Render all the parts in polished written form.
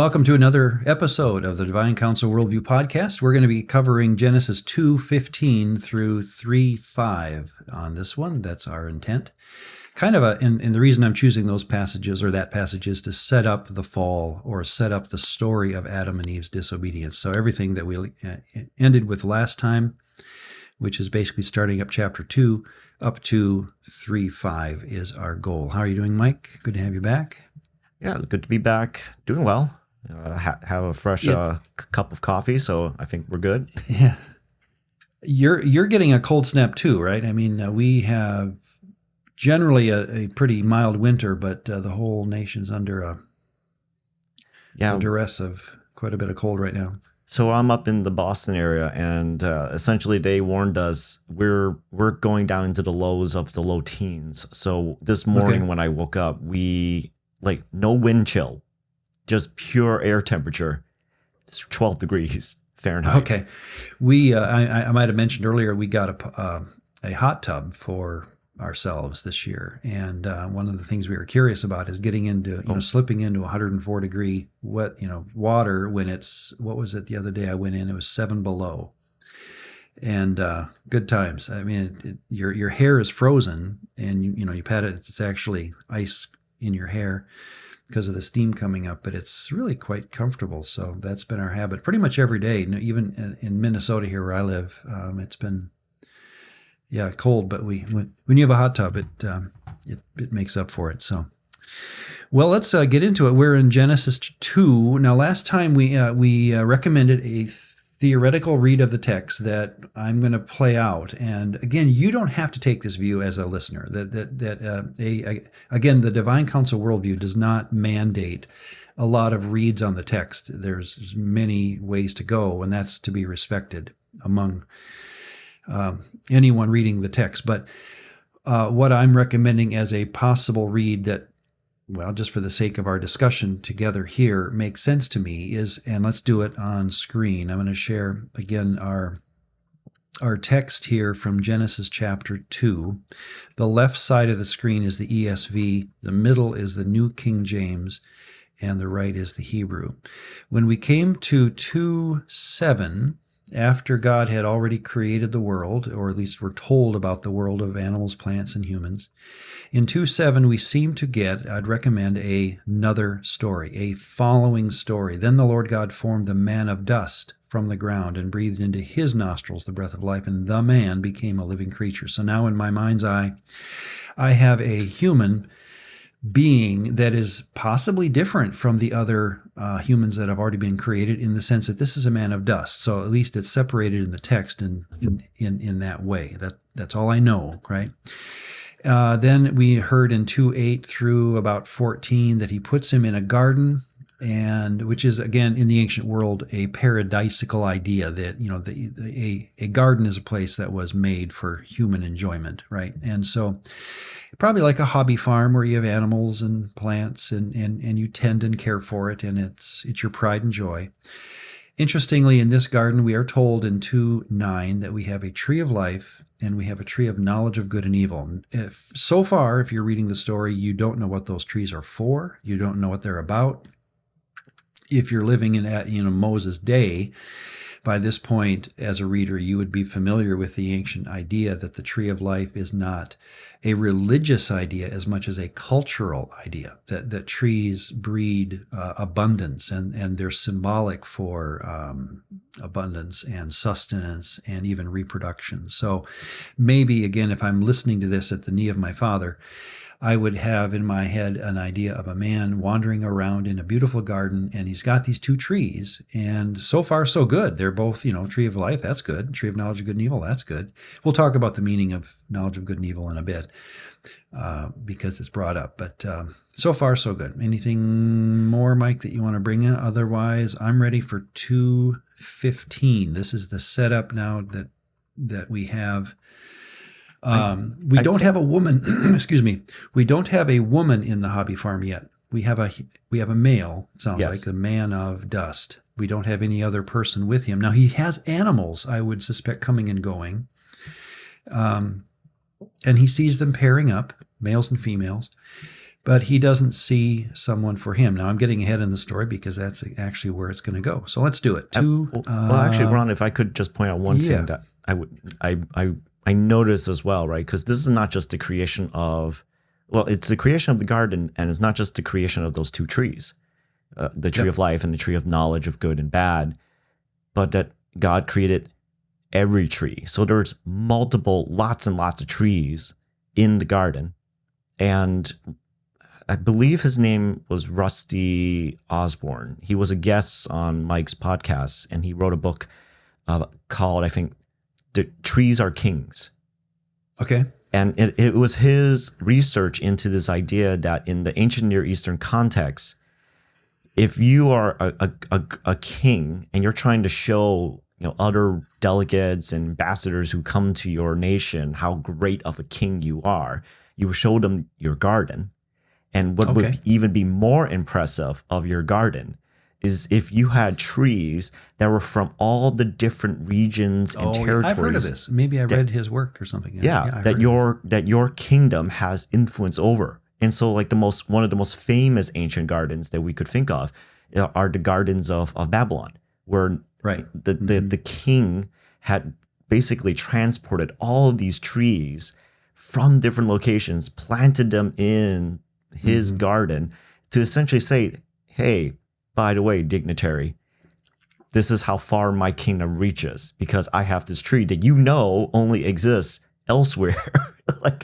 Welcome to another episode of the Divine Council Worldview Podcast. We're going to be covering Genesis 2:15 through 3:5 on this one. That's our intent. And the reason I'm choosing those passages or that passage is to set up the fall or set up the story of Adam and Eve's disobedience. So everything that we ended with last time, which is basically starting up chapter 2 up to 3:5 is our goal. How are you doing, Mike? Good to have you back. Yeah, good to be back. Doing well. Have a fresh cup of coffee, so I think we're good. Yeah. You're getting a cold snap too, right? I mean, we have generally a pretty mild winter, but the whole nation's under a duress of quite a bit of cold right now. So I'm up in the Boston area, and essentially they warned us we're going down into the lows of the low teens. So this morning when I woke up, no wind chill, just pure air temperature. It's 12 degrees Fahrenheit. Okay. We I might have mentioned earlier we got a hot tub for ourselves this year, and one of the things we were curious about is getting into slipping into 104 degree wet water when it's, what was it the other day I went in, it was 7 below, and good times. I mean, your hair is frozen, and you pat it, it's actually ice in your hair because of the steam coming up, but it's really quite comfortable. So that's been our habit pretty much every day. Even in Minnesota here where I live, it's been cold, but when you have a hot tub, it makes up for it. So, well, let's get into it. We're in Genesis 2. Now, last time we recommended a theoretical read of the text that I'm going to play out. And again, you don't have to take this view as a listener. Again, the Divine Council Worldview does not mandate a lot of reads on the text. There's many ways to go, and that's to be respected among anyone reading the text. But what I'm recommending as a possible read that, well, just for the sake of our discussion together here, makes sense to me is, and let's do it on screen. I'm going to share again our text here from Genesis chapter 2. The left side of the screen is the ESV, the middle is the New King James, and the right is the Hebrew. When we came to 2:7, after God had already created the world, or at least we're told about the world of animals, plants, and humans, in 2:7 we seem to get, I'd recommend, another story, a following story. Then the Lord God formed the man of dust from the ground and breathed into his nostrils the breath of life, and the man became a living creature. So now in my mind's eye, I have a human being that is possibly different from the other humans that have already been created, in the sense that this is a man of dust. So at least it's separated in the text in that way. That's all I know, right? Then we heard in 2:8 through about 14 that he puts him in a garden, and which is, again, in the ancient world, a paradisical idea that a garden is a place that was made for human enjoyment, right? And so probably like a hobby farm where you have animals and plants and you tend and care for it, and it's your pride and joy. Interestingly, in this garden, we are told in 2:9 that we have a tree of life and we have a tree of knowledge of good and evil. So far, if you're reading the story, you don't know what those trees are for. You don't know what they're about. If you're living in Moses' day, by this point, as a reader, you would be familiar with the ancient idea that the tree of life is not a religious idea as much as a cultural idea, that trees breed abundance, and they're symbolic for abundance and sustenance and even reproduction. So maybe, again, if I'm listening to this at the knee of my father, I would have in my head an idea of a man wandering around in a beautiful garden, and he's got these two trees, and so far so good. They're both, tree of life, that's good. Tree of knowledge of good and evil, that's good. We'll talk about the meaning of knowledge of good and evil in a bit because it's brought up, but so far so good. Anything more, Mike, that you want to bring in? Otherwise, I'm ready for 2:15. This is the setup now that we have. We don't have a woman. Excuse me. We don't have a woman in the hobby farm yet. We have a male. It sounds like the man of dust. We don't have any other person with him. Now he has animals, I would suspect, coming and going, and he sees them pairing up, males and females. but he doesn't see someone for him. Now I'm getting ahead in the story because that's actually where it's going to go. So let's do it. Actually, Ron, if I could just point out one thing that I noticed as well, right? Because this is not just the creation of, it's the creation of the garden, and it's not just the creation of those two trees, the tree of life and the tree of knowledge of good and bad, but that God created every tree. So there's lots and lots of trees in the garden. And I believe his name was Rusty Osborne. He was a guest on Mike's podcast, and he wrote a book called, I think, The Trees Are Kings. Okay. And it was his research into this idea that in the ancient Near Eastern context, if you are a king and you're trying to show other delegates and ambassadors who come to your nation how great of a king you are, you will show them your garden. And what would even be more impressive of your garden is if you had trees that were from all the different regions and territories. I've heard of this. Maybe I read his work or something. That your kingdom has influence over. And so like one of the most famous ancient gardens that we could think of are the gardens of Babylon, where the king had basically transported all of these trees from different locations, planted them in his garden to essentially say, hey, by the way, dignitary, this is how far my kingdom reaches because I have this tree that only exists elsewhere, like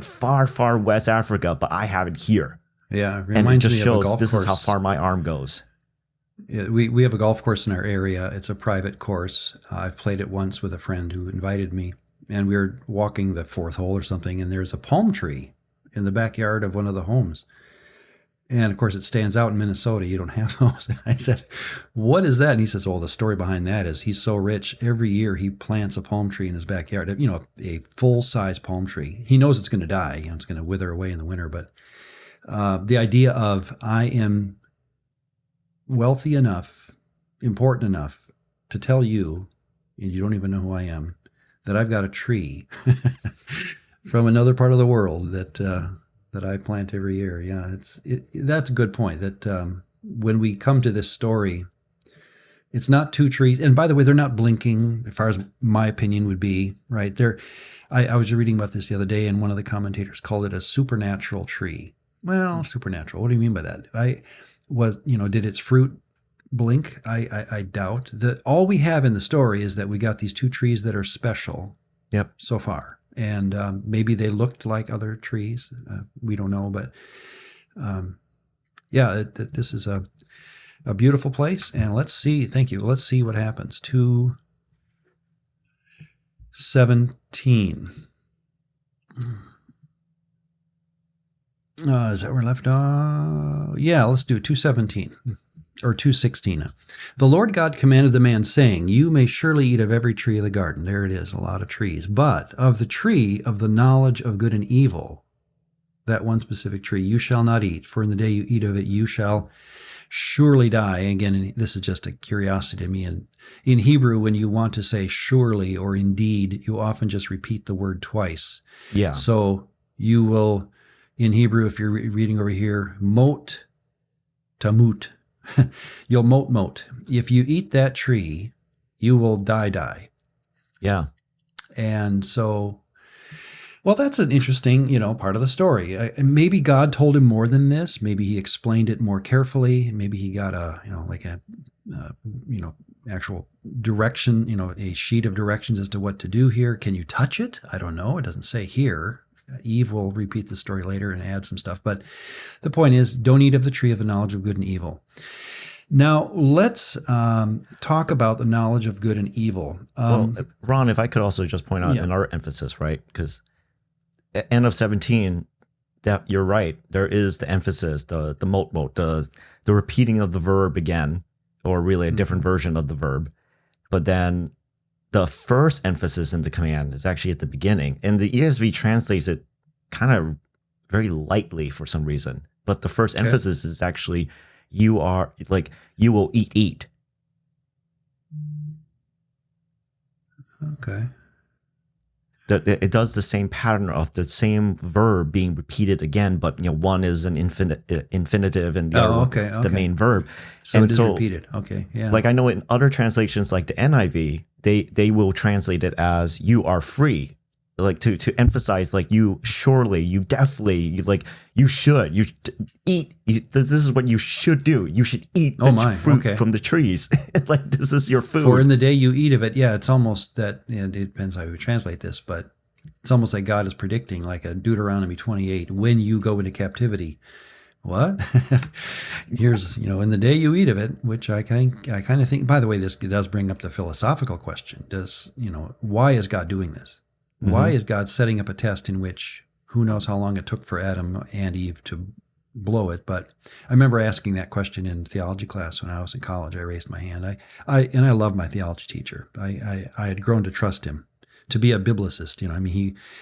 far, far West Africa, but I have it here. Yeah. And it just shows this is how far my arm goes. Yeah, we have a golf course in our area. It's a private course. I've played it once with a friend who invited me, and we were walking the fourth hole or something, and there's a palm tree in the backyard of one of the homes. And of course, it stands out in Minnesota. You don't have those. And I said, what is that? And he says, the story behind that is he's so rich. Every year he plants a palm tree in his backyard, a full-size palm tree. He knows it's going to die. It's going to wither away in the winter. But the idea of I am wealthy enough, important enough to tell you, and you don't even know who I am, that I've got a tree from another part of the world that I plant every year. Yeah, that's a good point. That when we come to this story, it's not two trees. And by the way, they're not blinking, as far as my opinion would be. Right? I was reading about this the other day, and one of the commentators called it a supernatural tree. Well, supernatural. What do you mean by that? Did its fruit blink? I doubt. All we have in the story is that we got these two trees that are special. Yep. So far. And maybe they looked like other trees. We don't know, but this is a beautiful place. And let's see. Thank you. Let's see what happens. 2:17. Is that where we left off? Yeah, let's do 2:17. Or 2:16. The Lord God commanded the man, saying, you may surely eat of every tree of the garden. There it is, a lot of trees. But of the tree of the knowledge of good and evil, that one specific tree, you shall not eat. For in the day you eat of it, you shall surely die. Again, this is just a curiosity to me. And in Hebrew, when you want to say surely or indeed, you often just repeat the word twice. Yeah. So you will, in Hebrew, if you're reading over here, mot, tamut. You'll mote. If you eat that tree, you will die. Yeah. And so, that's an interesting, part of the story. Maybe God told him more than this. Maybe he explained it more carefully. Maybe he got actual direction, a sheet of directions as to what to do here. Can you touch it? I don't know. It doesn't say here. Eve will repeat the story later and add some stuff. But the point is, don't eat of the tree of the knowledge of good and evil. Now, let's talk about the knowledge of good and evil. Ron, if I could also just point out another emphasis, right? Because at end of 17, that you're right. There is the emphasis, the mot, the repeating of the verb again, or really a different version of the verb. But then the first emphasis in the command is actually at the beginning. And the ESV translates it kind of very lightly for some reason. But the first emphasis is actually, you will eat. Okay. it does the same pattern of the same verb being repeated again, but one is an infinitive and the other one is the main verb. So it is repeated. Okay, yeah. Like I know in other translations, like the NIV, they will translate it as "you are free," like to emphasize like you surely, you definitely, you should, eat. This is what you should do. You should eat the fruit from the trees. Like this is your food. Or in the day you eat of it. Yeah, it's almost that. It depends how you translate this, but it's almost like God is predicting, like a Deuteronomy 28, when you go into captivity. What? Here's, in the day you eat of it, which I kind of think, by the way, this does bring up the philosophical question. Why is God doing this? Why is God setting up a test in which who knows how long it took for Adam and Eve to blow it? But I remember asking that question in theology class when I was in college. I raised my hand. I love my theology teacher. I had grown to trust him to be a biblicist.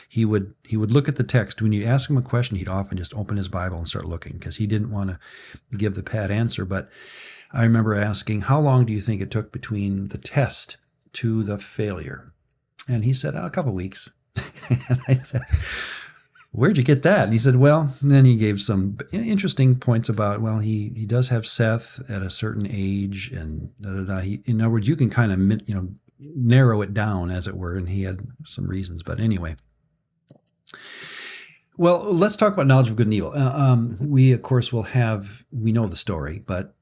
He would look at the text. When you ask him a question, he'd often just open his Bible and start looking because he didn't want to give the pat answer. But I remember asking, how long do you think it took between the test to the failure? And he said, a couple of weeks. And I said, where'd you get that? And he said, well, and then he gave some interesting points about, well, he does have Seth at a certain age and in other words, you can kind of, narrow it down, as it were, and he had some reasons. But anyway, well, let's talk about knowledge of good and evil. We, of course, we know the story, but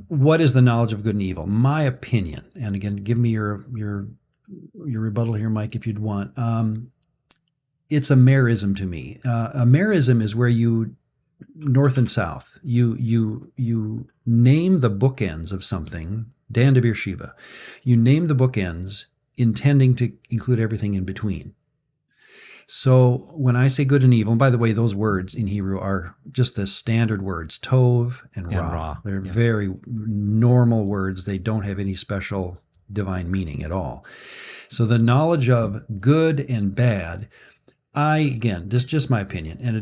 what is the knowledge of good and evil? My opinion, and again, give me your rebuttal here, Mike, if you'd want. It's a merism to me. A merism is where you, north and south, you name the bookends of something. Dan to Beersheba. You name the bookends intending to include everything in between. So when I say good and evil, and by the way, those words in Hebrew are just the standard words, tov and ra. They're very normal words. They don't have any special divine meaning at all. So the knowledge of good and bad, this is just my opinion, and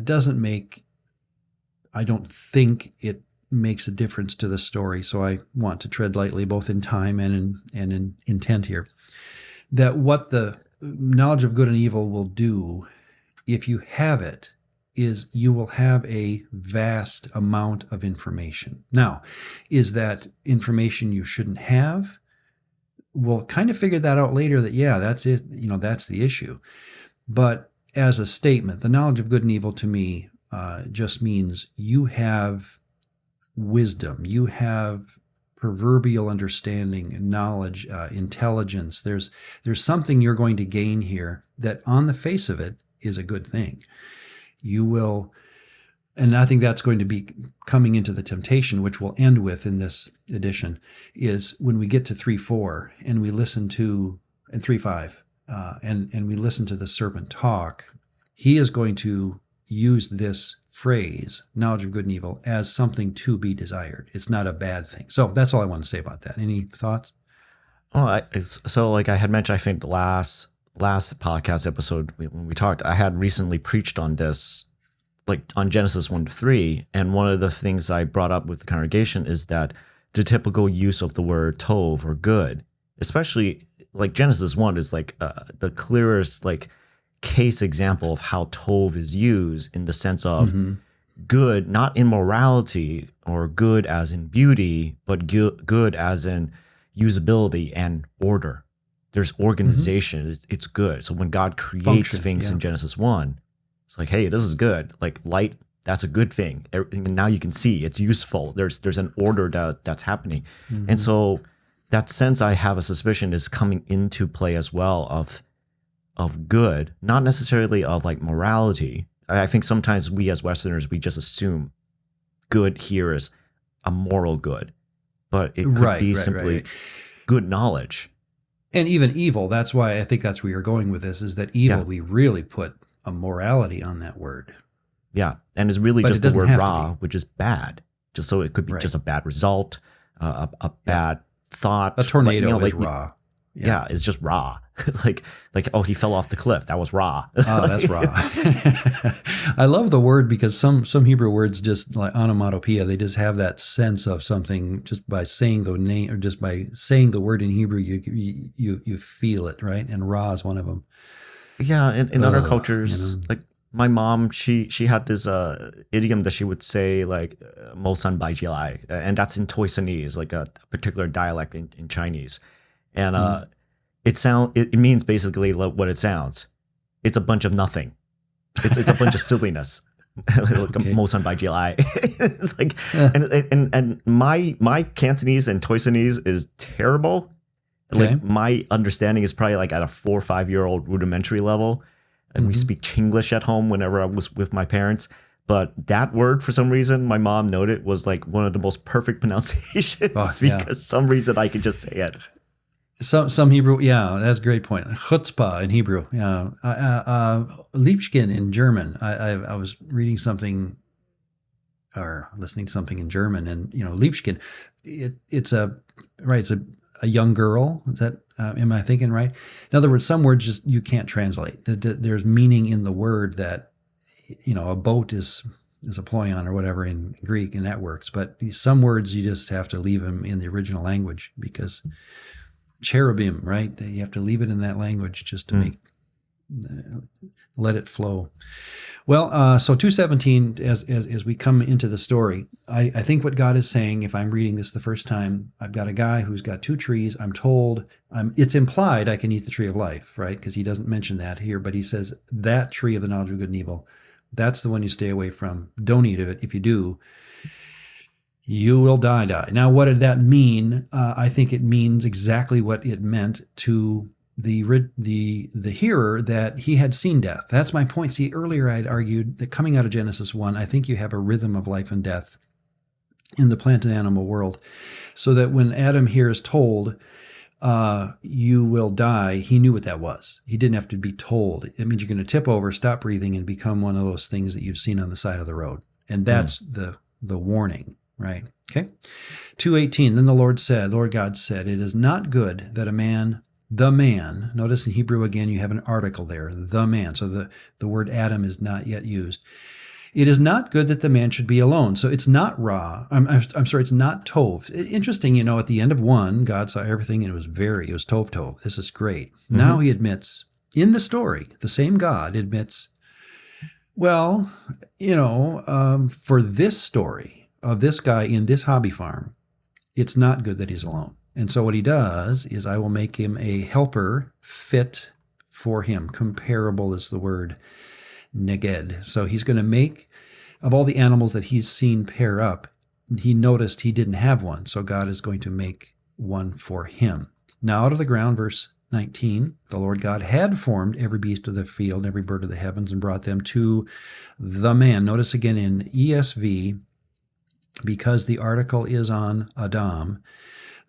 I don't think it makes a difference to the story, so I want to tread lightly both in time and in intent here. That what the knowledge of good and evil will do, if you have it, is you will have a vast amount of information. Now, is that information you shouldn't have? We'll kind of figure that out later that, that's it, that's the issue. But as a statement, the knowledge of good and evil to me just means you have wisdom, you have proverbial understanding, knowledge, intelligence. There's something you're going to gain here that on the face of it is a good thing. You will, and I think that's going to be coming into the temptation, which we'll end with in this edition, is when we get to 3:4 and we listen to, and 3:5, and we listen to the serpent talk, he is going to use this phrase, knowledge of good and evil, as something to be desired. It's not a bad thing. So that's all I want to say about that. Any thoughts? So like I had mentioned, I think the last podcast episode when we talked, I had recently preached on this, like on Genesis 1-3. And one of the things I brought up with the congregation is that the typical use of the word tov or good, especially like Genesis 1 is like the clearest like case example of how tov is used in the sense of good, not in morality or good as in beauty, but good as in usability and order. There's organization. It's good. So when God creates things in Genesis 1, it's like, hey, this is good. Like light, that's a good thing. And now you can see it's useful. There's an order that's happening. And so that sense, I have a suspicion, is coming into play as well of good, not necessarily of like morality. I think sometimes we as Westerners, we just assume good here is a moral good, but it could be simply good knowledge. And even evil, that's why I think that's where you're going with this, is that evil, we really put a morality on that word. Yeah, and it's really just the word ra, which is bad. Just so it could be just a bad result, a bad thought. A tornado is ra. Yeah, it's just Ra. like, oh, he fell off the cliff. That was Ra. Oh, that's Ra. I love the word because some Hebrew words just like onomatopoeia, they just have that sense of something just by saying the name or just by saying the word in Hebrew, you feel it, right? And Ra is one of them. Yeah, in other cultures, like my mom, she had this idiom that she would say like "Mosan Bai Jilai," and that's in Toisanese, like a particular dialect in Chinese. And it means basically what it sounds. It's a bunch of nothing. It's a bunch of silliness. Mosan Bai Jilai. It's like and my Cantonese and Toisanese is terrible. Okay. Like my understanding is probably like at a 4 or 5 year old rudimentary level. And we speak Chinglish at home whenever I was with my parents. But that word, for some reason, my mom noted was like one of the most perfect pronunciations because some reason I could just say it. Some Hebrew, yeah, that's a great point. Chutzpah in Hebrew, yeah. Liebchen in German. I was reading something or listening to something in German, and Liebchen, it's a young girl. Is that am I thinking right? In other words, some words just you can't translate. There's meaning in the word that a boat is a ploion or whatever in Greek, and that works. But some words you just have to leave them in the original language because cherubim, right? You have to leave it in that language just to let it flow. Well, so 2:17, as we come into the story, I think what God is saying, if I'm reading this the first time, I've got a guy who's got 2 trees. I'm told, it's implied I can eat the tree of life, right? Because he doesn't mention that here, but he says that tree of the knowledge of good and evil, that's the one you stay away from. Don't eat of it. If you do, you will die. Now, what did that mean? I think it means exactly what it meant to the hearer, that he had seen death. That's my point. See, earlier I had argued that coming out of Genesis 1, I think you have a rhythm of life and death in the plant and animal world, so that when Adam here is told, you will die, he knew what that was. He didn't have to be told. It means you're going to tip over, stop breathing, and become one of those things that you've seen on the side of the road. And that's the warning, right? Okay. 2:18, then the Lord God said, it is not good that the man, notice in Hebrew again, you have an article there, the man. So the word Adam is not yet used. It is not good that the man should be alone. So it's not Ra. I'm sorry, it's not Tov. Interesting, at the end of 1, God saw everything and it was Tov. This is great. Mm-hmm. Now he admits, in the story, the same God admits, well, for this story of this guy in this hobby farm, it's not good that he's alone. And so what he does is I will make him a helper fit for him. Comparable is the word neged. So he's going to make, of all the animals that he's seen pair up, he noticed he didn't have one. So God is going to make one for him. Now out of the ground, verse 19, the Lord God had formed every beast of the field, every bird of the heavens, and brought them to the man. Notice again in ESV, because the article is on Adam,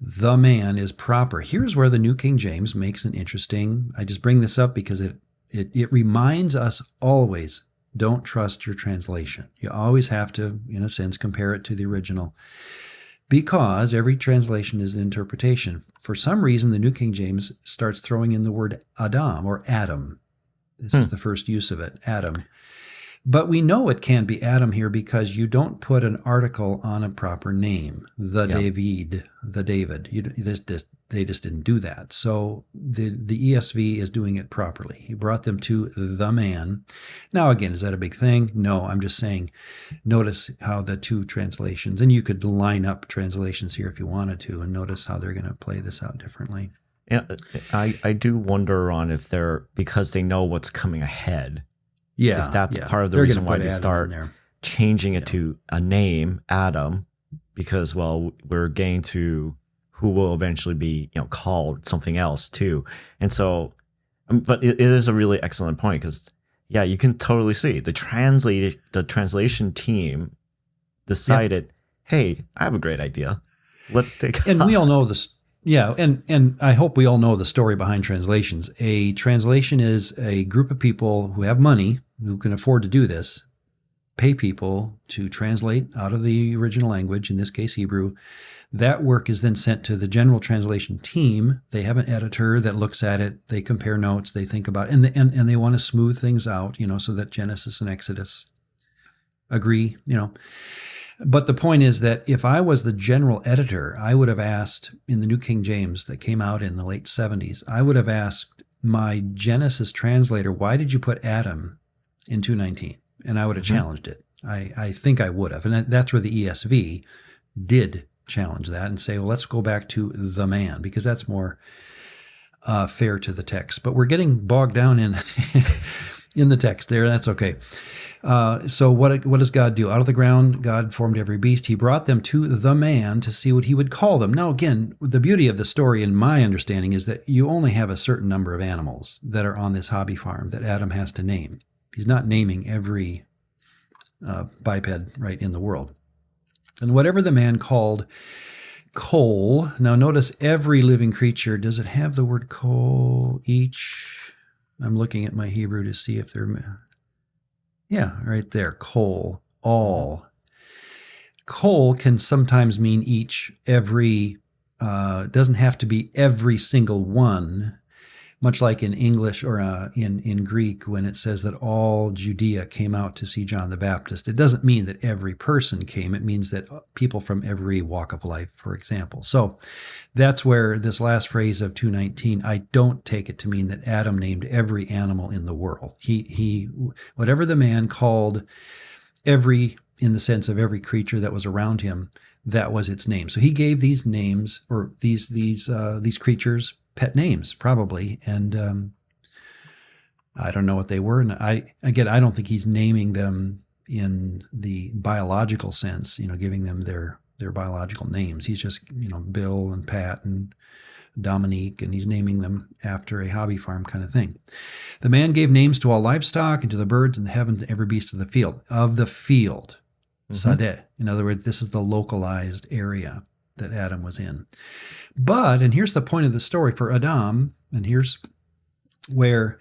the man is proper. Here's where the New King James makes an interesting, I just bring this up because it reminds us always, don't trust your translation. You always have to, in a sense, compare it to the original, because every translation is an interpretation. For some reason, the New King James starts throwing in the word Adam or Adam. This is the first use of it, Adam. But we know it can't be Adam here because you don't put an article on a proper name. David. They just didn't do that. So the ESV is doing it properly. He brought them to the man. Now, again, is that a big thing? No, I'm just saying, notice how the 2 translations, and you could line up translations here if you wanted to, and notice how they're going to play this out differently. Yeah, I do wonder on if they're, because they know what's coming ahead. Yeah, if that's part of the reason why they start changing it to a name, Adam, because, well, we're getting to who will eventually be, called something else too. And so, but it is a really excellent point because, yeah, you can totally see the translation team decided, hey, I have a great idea. Let's take. And we all know this. Yeah, and I hope we all know the story behind translations. A translation is a group of people who have money, who can afford to do this, pay people to translate out of the original language, in this case Hebrew. That work is then sent to the general translation team. They have an editor that looks at it. They compare notes. They think about it, and they want to smooth things out, so that Genesis and Exodus agree, But the point is that if I was the general editor, I would have asked, in the New King James that came out in the late 70s, I would have asked my Genesis translator, why did you put Adam in 2:19? And I would have challenged it. I think I would have. And that's where the ESV did challenge that and say, well, let's go back to the man, because that's more fair to the text. But we're getting bogged down in in the text there. That's okay. So what does God do? Out of the ground, God formed every beast. He brought them to the man to see what he would call them. Now, again, the beauty of the story, in my understanding, is that you only have a certain number of animals that are on this hobby farm that Adam has to name. He's not naming every biped right in the world. And whatever the man called coal, now notice every living creature, does it have the word coal? Each, I'm looking at my Hebrew to see if they're, yeah, right there, coal, all. Coal can sometimes mean each, every, doesn't have to be every single one, much like in English or in Greek when it says that all Judea came out to see John the Baptist. It doesn't mean that every person came. It means that people from every walk of life, for example. So that's where this last phrase of 2:19, I don't take it to mean that Adam named every animal in the world. He whatever the man called every, in the sense of every creature that was around him, that was its name. So he gave these names, or these creatures, pet names, probably, and I don't know what they were. And I don't think he's naming them in the biological sense, giving them their biological names. He's just, Bill and Pat and Dominique, and he's naming them after a hobby farm kind of thing. The man gave names to all livestock and to the birds in the heavens and every beast of the field. Sadeh. In other words, this is the localized area that Adam was in. But, and here's the point of the story for Adam, and here's where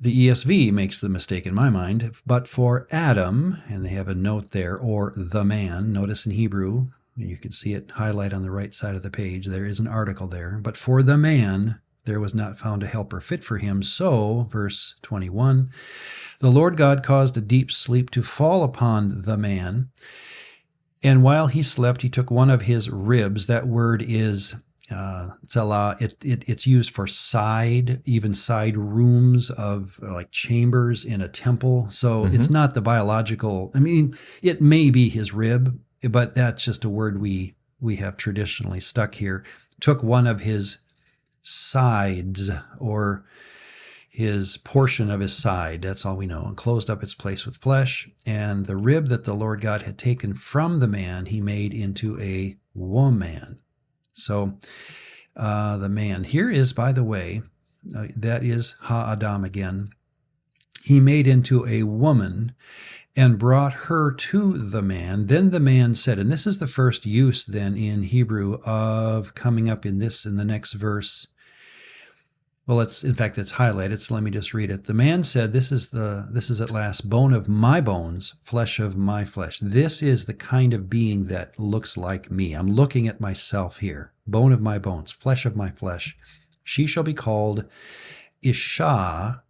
the ESV makes the mistake in my mind, but for Adam, and they have a note there, or the man, notice in Hebrew, you can see it highlight on the right side of the page, there is an article there, but for the man, there was not found a helper fit for him. So, verse 21, the Lord God caused a deep sleep to fall upon the man, and while he slept, he took one of his ribs. That word is tzelah. It's used for side, even side rooms of like chambers in a temple. So it's not the biological. I mean, it may be his rib, but that's just a word we have traditionally stuck here. Took one of his sides, or his portion of his side, that's all we know, and closed up its place with flesh. And the rib that the Lord God had taken from the man, he made into a woman. So the man, here is, by the way, that is Ha-Adam again. He made into a woman and brought her to the man. Then the man said, and this is the first use then in Hebrew of coming up in the next verse. Well, it's highlighted, so let me just read it. The man said, this is at last bone of my bones, flesh of my flesh. This is the kind of being that looks like me. I'm looking at myself here. Bone of my bones, flesh of my flesh. She shall be called Isha,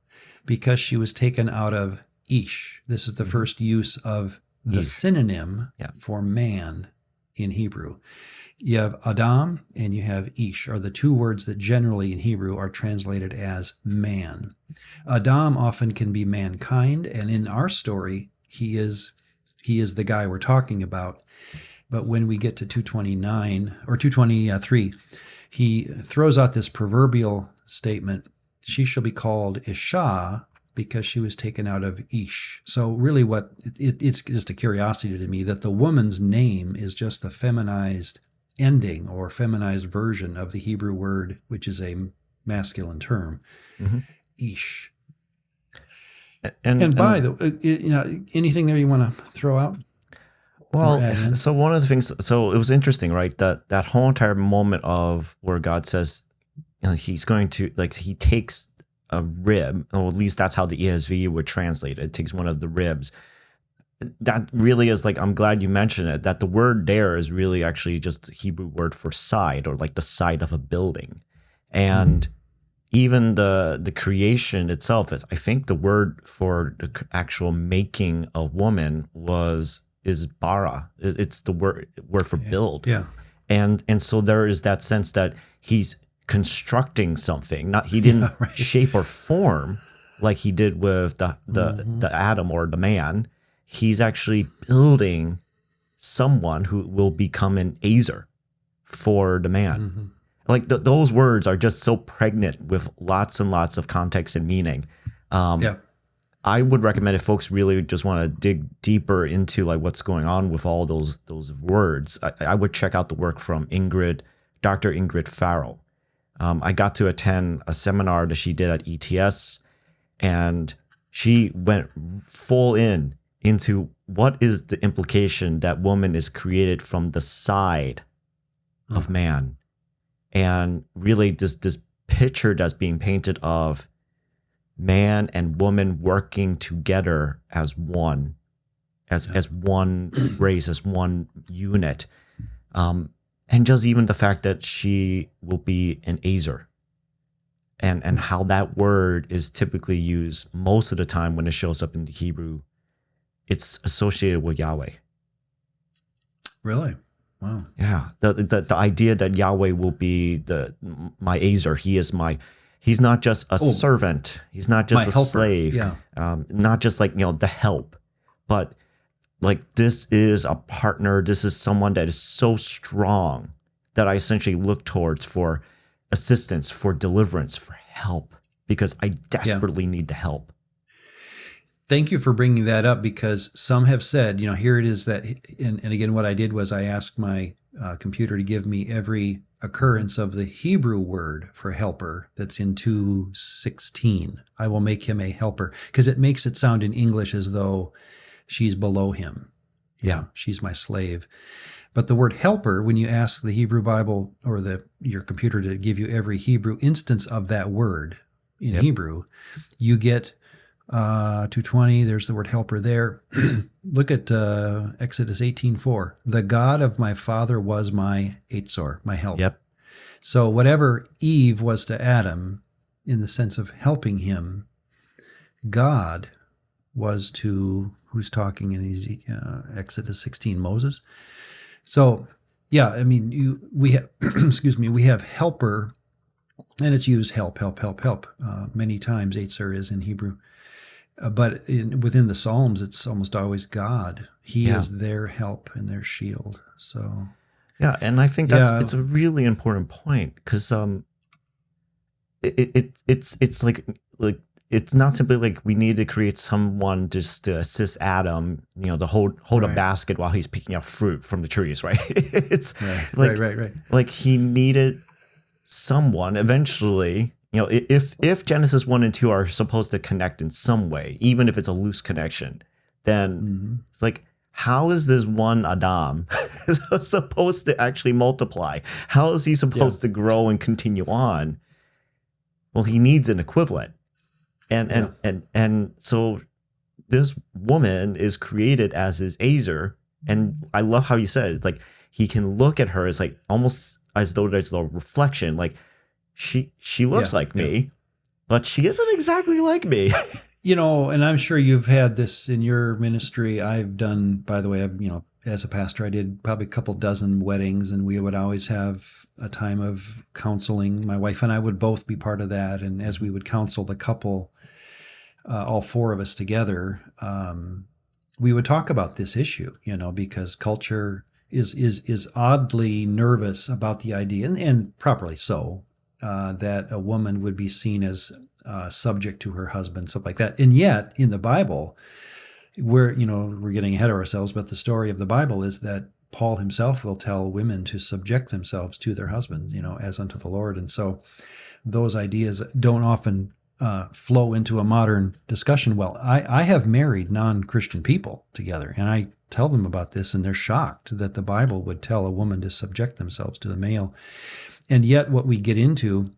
because she was taken out of Ish. This is the first use of the synonym for man in Hebrew. You have Adam and you have Ish, are the two words that generally in Hebrew are translated as man. Adam often can be mankind, and in our story, he is the guy we're talking about. But when we get to 229 or 223, he throws out this proverbial statement, she shall be called Isha, because she was taken out of Ish. So really it's just a curiosity to me that the woman's name is just the feminized ending or feminized version of the Hebrew word, which is a masculine term, Ish. And by the way, anything there you want to throw out? Well, so one of the things, so it was interesting, right? That whole entire moment of where God says, he's going to, he takes a rib, or at least that's how the ESV would translate it. It takes one of the ribs. that really is like, I'm glad you mentioned it, that the word there is really actually just the Hebrew word for side, or like the side of a building. And even the creation itself is, I think the word for the actual making a woman is bara. It's the word for build. Yeah. And so there is that sense that he's constructing something. He didn't shape or form like he did with the Adam or the man. He's actually building someone who will become an Heiser for the man. Like those words are just so pregnant with lots and lots of context and meaning. I would recommend, if folks really just want to dig deeper into like what's going on with all those words, I would check out the work from Dr. Ingrid Farrell. I got to attend a seminar that she did at ETS, and she went full into what is the implication that woman is created from the side of man. And really this picture that's being painted of man and woman working together as one, as one race, as one unit. And just even the fact that she will be an Heiser, and how that word is typically used most of the time when it shows up in the Hebrew, it's associated with Yahweh. Really? Wow. Yeah. The idea that Yahweh will be my Heiser. He's not just a servant. He's not just a helper. slave. Yeah. Not just like, the help, but like this is a partner. This is someone that is so strong that I essentially look towards for assistance, for deliverance, for help, because I desperately need the help. Thank you for bringing that up, because some have said, here it is that, and again, what I did was I asked my computer to give me every occurrence of the Hebrew word for helper that's in 2:16. I will make him a helper, because it makes it sound in English as though she's below him. Yeah, she's my slave. But the word helper, when you ask the Hebrew Bible or your computer to give you every Hebrew instance of that word in Hebrew, you get 2:20, there's the word helper there. Look at Exodus 18:4. The God of my father was my Eitzor, my help. Yep. So whatever Eve was to Adam in the sense of helping him, God was to, who's talking in Exodus 16, Moses. So, we have, we have helper, and it's used help many times. Eitzor is in Hebrew. But within the Psalms, it's almost always God. He is their help and their shield. So, and I think it's a really important point, because it's like it's not simply like we need to create someone just to assist Adam, to hold a basket while he's picking up fruit from the trees, right? It's right. Like he needed someone eventually. If Genesis 1 and 2 are supposed to connect in some way, even if it's a loose connection, then it's like, how is this one Adam supposed to actually multiply? How is he supposed to grow and continue on? Well, he needs an equivalent. And so this woman is created as his Heiser. And I love how you said it. Like, he can look at her as like almost as though there's a reflection, like, she looks like me, but she isn't exactly like me. And I'm sure you've had this in your ministry. I've done, by the way, as a pastor, I did probably a couple dozen weddings, and we would always have a time of counseling. My wife and I would both be part of that. And as we would counsel the couple, all four of us together, we would talk about this issue, because culture is oddly nervous about the idea, and properly so, that a woman would be seen as subject to her husband, stuff like that. And yet, in the Bible, we're getting ahead of ourselves, but the story of the Bible is that Paul himself will tell women to subject themselves to their husbands, as unto the Lord. And so those ideas don't often flow into a modern discussion. Well, I have married non-Christian people together, and I tell them about this, and they're shocked that the Bible would tell a woman to subject themselves to the male. And yet what we get into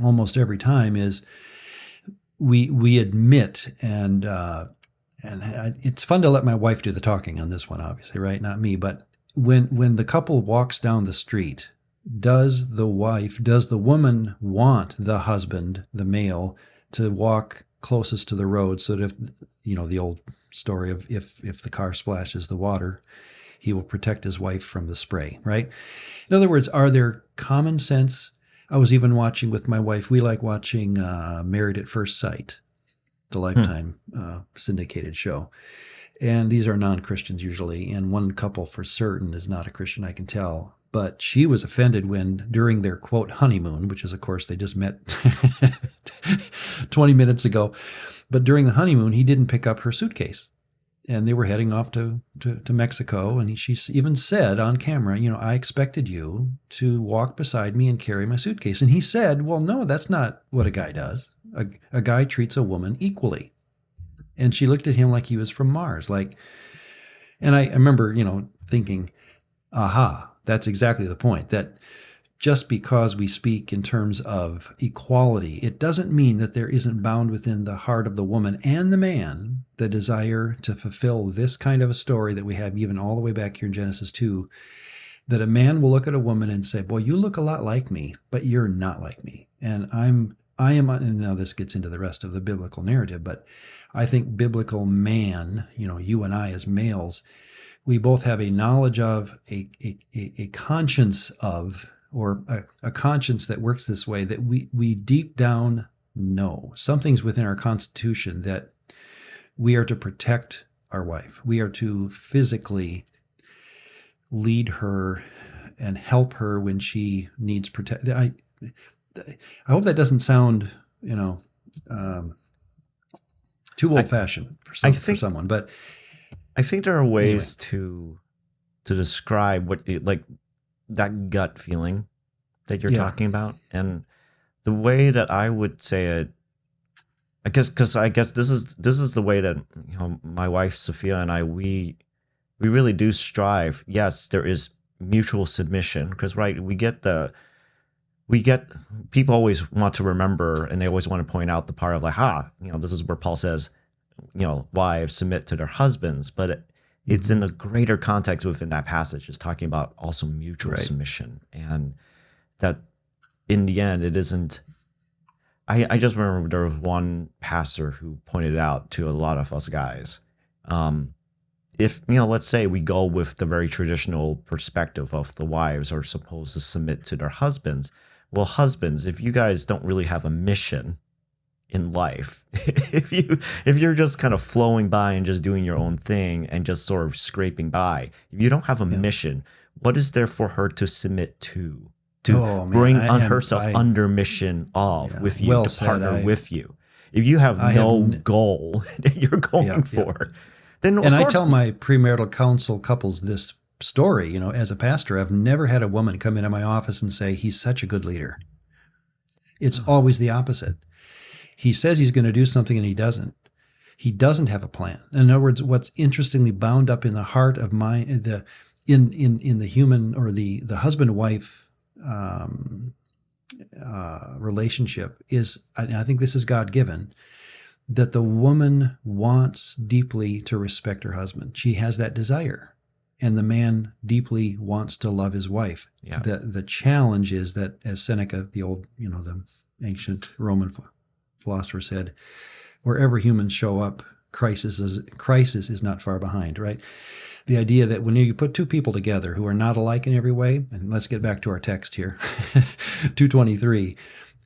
almost every time is we admit and it's fun to let my wife do the talking on this one, obviously, right? Not me. But when the couple walks down the street, does the woman want the husband, the male, to walk closest to the road so that if, the old story of if the car splashes the water, he will protect his wife from the spray, right? In other words, are there common sense? I was even watching with my wife. We like watching Married at First Sight, the Lifetime syndicated show. And these are non-Christians usually. And one couple for certain is not a Christian, I can tell. But she was offended when, during their, quote, honeymoon, which is, of course, they just met 20 minutes ago. But during the honeymoon, he didn't pick up her suitcase. And they were heading off to Mexico. And she even said on camera, I expected you to walk beside me and carry my suitcase. And he said, well, no, that's not what a guy does. A guy treats a woman equally. And she looked at him like he was from Mars. And I remember, thinking, aha, that's exactly the point. That just because we speak in terms of equality, it doesn't mean that there isn't bound within the heart of the woman and the man the desire to fulfill this kind of a story that we have even all the way back here in Genesis 2, that a man will look at a woman and say, boy, you look a lot like me, but you're not like me. And I am, and now this gets into the rest of the biblical narrative, but I think biblical man, you and I as males, we both have a knowledge of, a conscience of, or a conscience that works this way, that we deep down know. Something's within our constitution that we are to protect our wife. We are to physically lead her and help her when she needs protection. I hope that doesn't sound, too old-fashioned for someone, but I think there are ways to describe what that gut feeling that you're talking about, and the way that I would say it, I guess this is the way that my wife Sophia and I we really do strive. Yes, there is mutual submission, because we get people always want to remember, and they always want to point out the part of this is where Paul says, wives submit to their husbands, but it's in a greater context within that passage. It's talking about also mutual submission, and that in the end, it isn't. I just remember there was one pastor who pointed out to a lot of us guys, if, let's say we go with the very traditional perspective of the wives are supposed to submit to their husbands. Well, husbands, if you guys don't really have a mission in life, if you're just kind of flowing by and just doing your own thing and just sort of scraping by, if you don't have a mission, what is there for her to submit to bring on herself under mission with you, to partner with you? If you have no goal that you're going for, then I tell my premarital counsel couples this story. As a pastor, I've never had a woman come into my office and say, he's such a good leader. It's always the opposite. He says he's going to do something and he doesn't. He doesn't have a plan. In other words, what's interestingly bound up in the heart of in the human, or the husband-wife relationship is, and I think this is God-given, that the woman wants deeply to respect her husband. She has that desire. And the man deeply wants to love his wife. Yeah. The challenge is that, as Seneca, the old, the ancient Roman philosopher said, wherever humans show up, crisis is not far behind, right? The idea that when you put two people together who are not alike in every way, and let's get back to our text here, 2:23,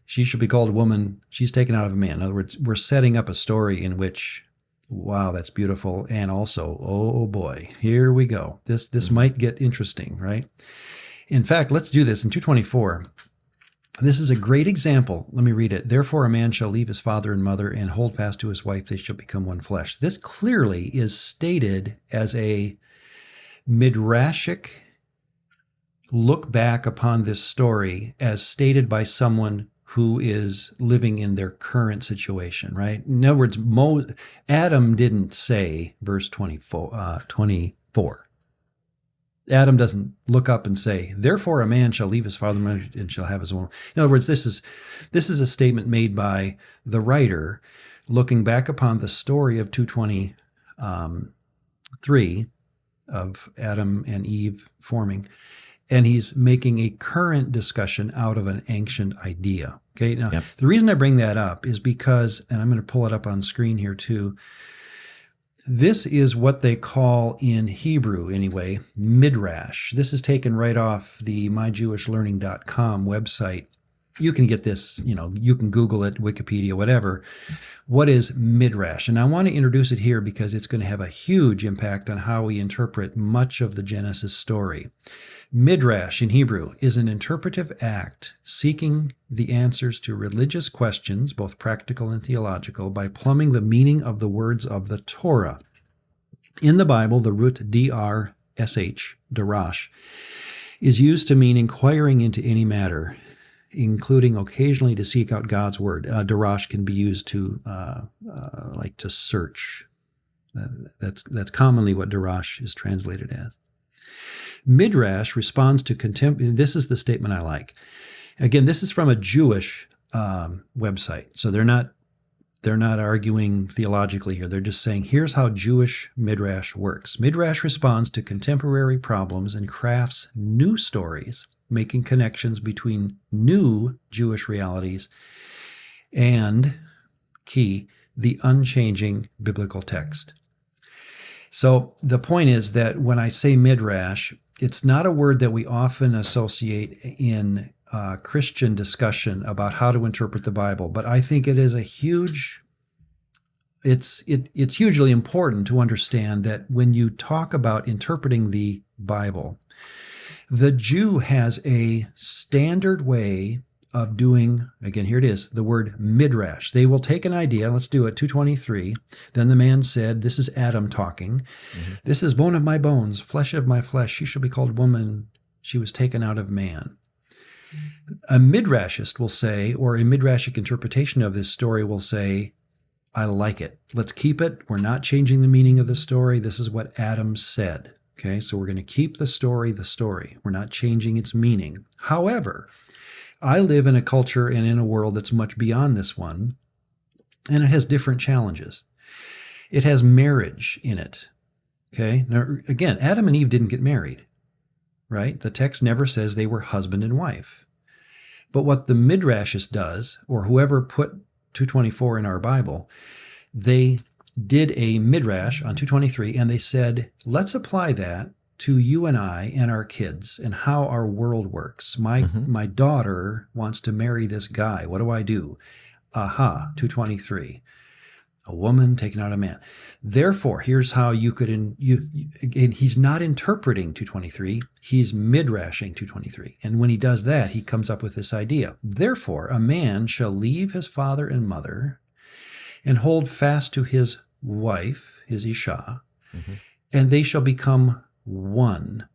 she should be called a woman, she's taken out of a man. In other words, we're setting up a story in which, wow, that's beautiful, and also, oh boy, here we go. This might get interesting, right? In fact, let's do this in 2:24. This is a great example. Let me read it. Therefore, a man shall leave his father and mother and hold fast to his wife. They shall become one flesh. This clearly is stated as a midrashic look back upon this story as stated by someone who is living in their current situation, right? In other words, Adam didn't say, verse 24. Adam doesn't look up and say, therefore a man shall leave his father and mother and shall have his own. In other words, this is a statement made by the writer looking back upon the story of 2:20 3 of Adam and Eve forming, and he's making a current discussion out of an ancient idea. Okay, now the reason I bring that up is because, and I'm going to pull it up on screen here too, this is what they call in Hebrew anyway, midrash. This is taken right off the myjewishlearning.com website. You can get this, you can Google it, Wikipedia, whatever. What is midrash? And I want to introduce it here because it's going to have a huge impact on how we interpret much of the Genesis story. Midrash in Hebrew is an interpretive act seeking the answers to religious questions, both practical and theological, by plumbing the meaning of the words of the Torah. In the Bible, the root D-R-S-H, darash, is used to mean inquiring into any matter, including occasionally to seek out God's word. Darash can be used to like to search. That's commonly what darash is translated as. Midrash responds to contempt. This is the statement I like. Again, this is from a Jewish website, so they're not arguing theologically here. They're just saying, here's how Jewish midrash works. Midrash responds to contemporary problems and crafts new stories, making connections between new Jewish realities and, key, the unchanging biblical text. So the point is that when I say midrash, it's not a word that we often associate in Christian discussion about how to interpret the Bible, but I think it is it's hugely important to understand that when you talk about interpreting the Bible, the Jew has a standard way of doing, again, here it is, the word midrash. They will take an idea, let's do it, 2:23. Then the man said, this is Adam talking, this is bone of my bones, flesh of my flesh, she shall be called woman, she was taken out of man. A midrashist will say, or a midrashic interpretation of this story will say, I like it. Let's keep it. We're not changing the meaning of the story. This is what Adam said. Okay, so we're going to keep the story. We're not changing its meaning. However, I live in a culture and in a world that's much beyond this one, and it has different challenges. It has marriage in it. Okay, now again, Adam and Eve didn't get married, right? The text never says they were husband and wife. But what the midrashist does, or whoever put 224 in our Bible, they did a midrash on 223, and they said, let's apply that to you and I and our kids and how our world works. My daughter wants to marry this guy. What do I do? 223. A woman taken out of a man. Therefore, here's how you could, and he's not interpreting 223, he's midrashing 223. And when he does that, he comes up with this idea. Therefore, a man shall leave his father and mother and hold fast to his wife, his Isha, and they shall become one.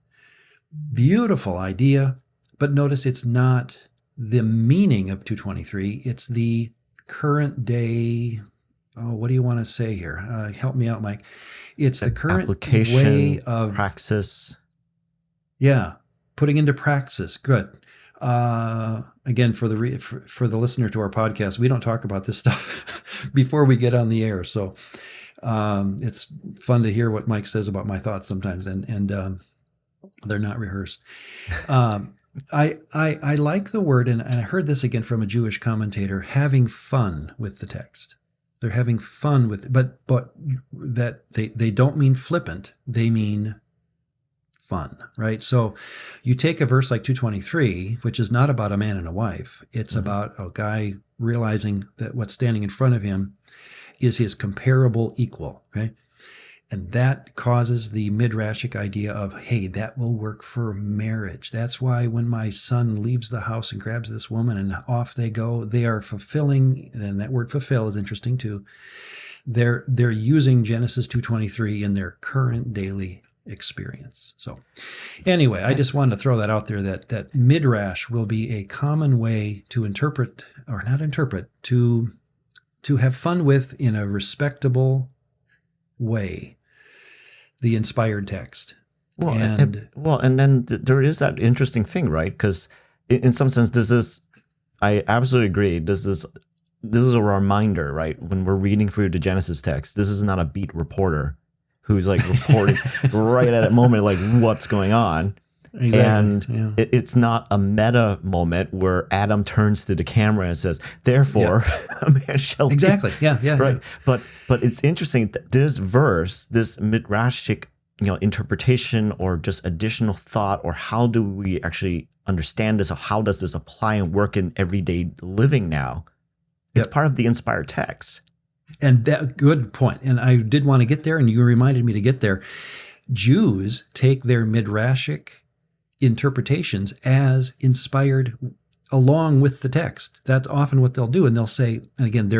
Beautiful idea, but notice it's not the meaning of 223, it's the current day. What do you want to say here? Help me out, Mike. It's the current application, way of praxis. Yeah, putting into praxis. Good. Again, for the listener to our podcast, we don't talk about this stuff before we get on the air. So it's fun to hear what Mike says about my thoughts sometimes, and they're not rehearsed. I like the word, and I heard this again from a Jewish commentator, having fun with the text. They're having fun with it, but that they don't mean flippant, they mean fun, right? So you take a verse like 223, which is not about a man and a wife. It's about a guy realizing that what's standing in front of him is his comparable equal, okay? And that causes the midrashic idea of, hey, that will work for marriage. That's why when my son leaves the house and grabs this woman and off they go, they are fulfilling, and that word fulfill is interesting too. They're using Genesis 2:23 in their current daily experience. So anyway, I just wanted to throw that out there, that midrash will be a common way to interpret, or not interpret, to have fun with in a respectable way, the inspired text. Well, and then there is that interesting thing, right? Because in some sense, I absolutely agree. This is a reminder, right? When we're reading through the Genesis text, this is not a beat reporter who's like reporting right at that moment, like what's going on. Exactly. And it's not a meta moment where Adam turns to the camera and says, therefore, a man shall exactly. be. Right. But it's interesting that this verse, this midrashic, interpretation or just additional thought, or how do we actually understand this, or how does this apply and work in everyday living now? It's part of the inspired text. And that good point. And I did want to get there, and you reminded me to get there. Jews take their midrashic interpretations as inspired along with the text. That's often what they'll do. And they'll say, and again,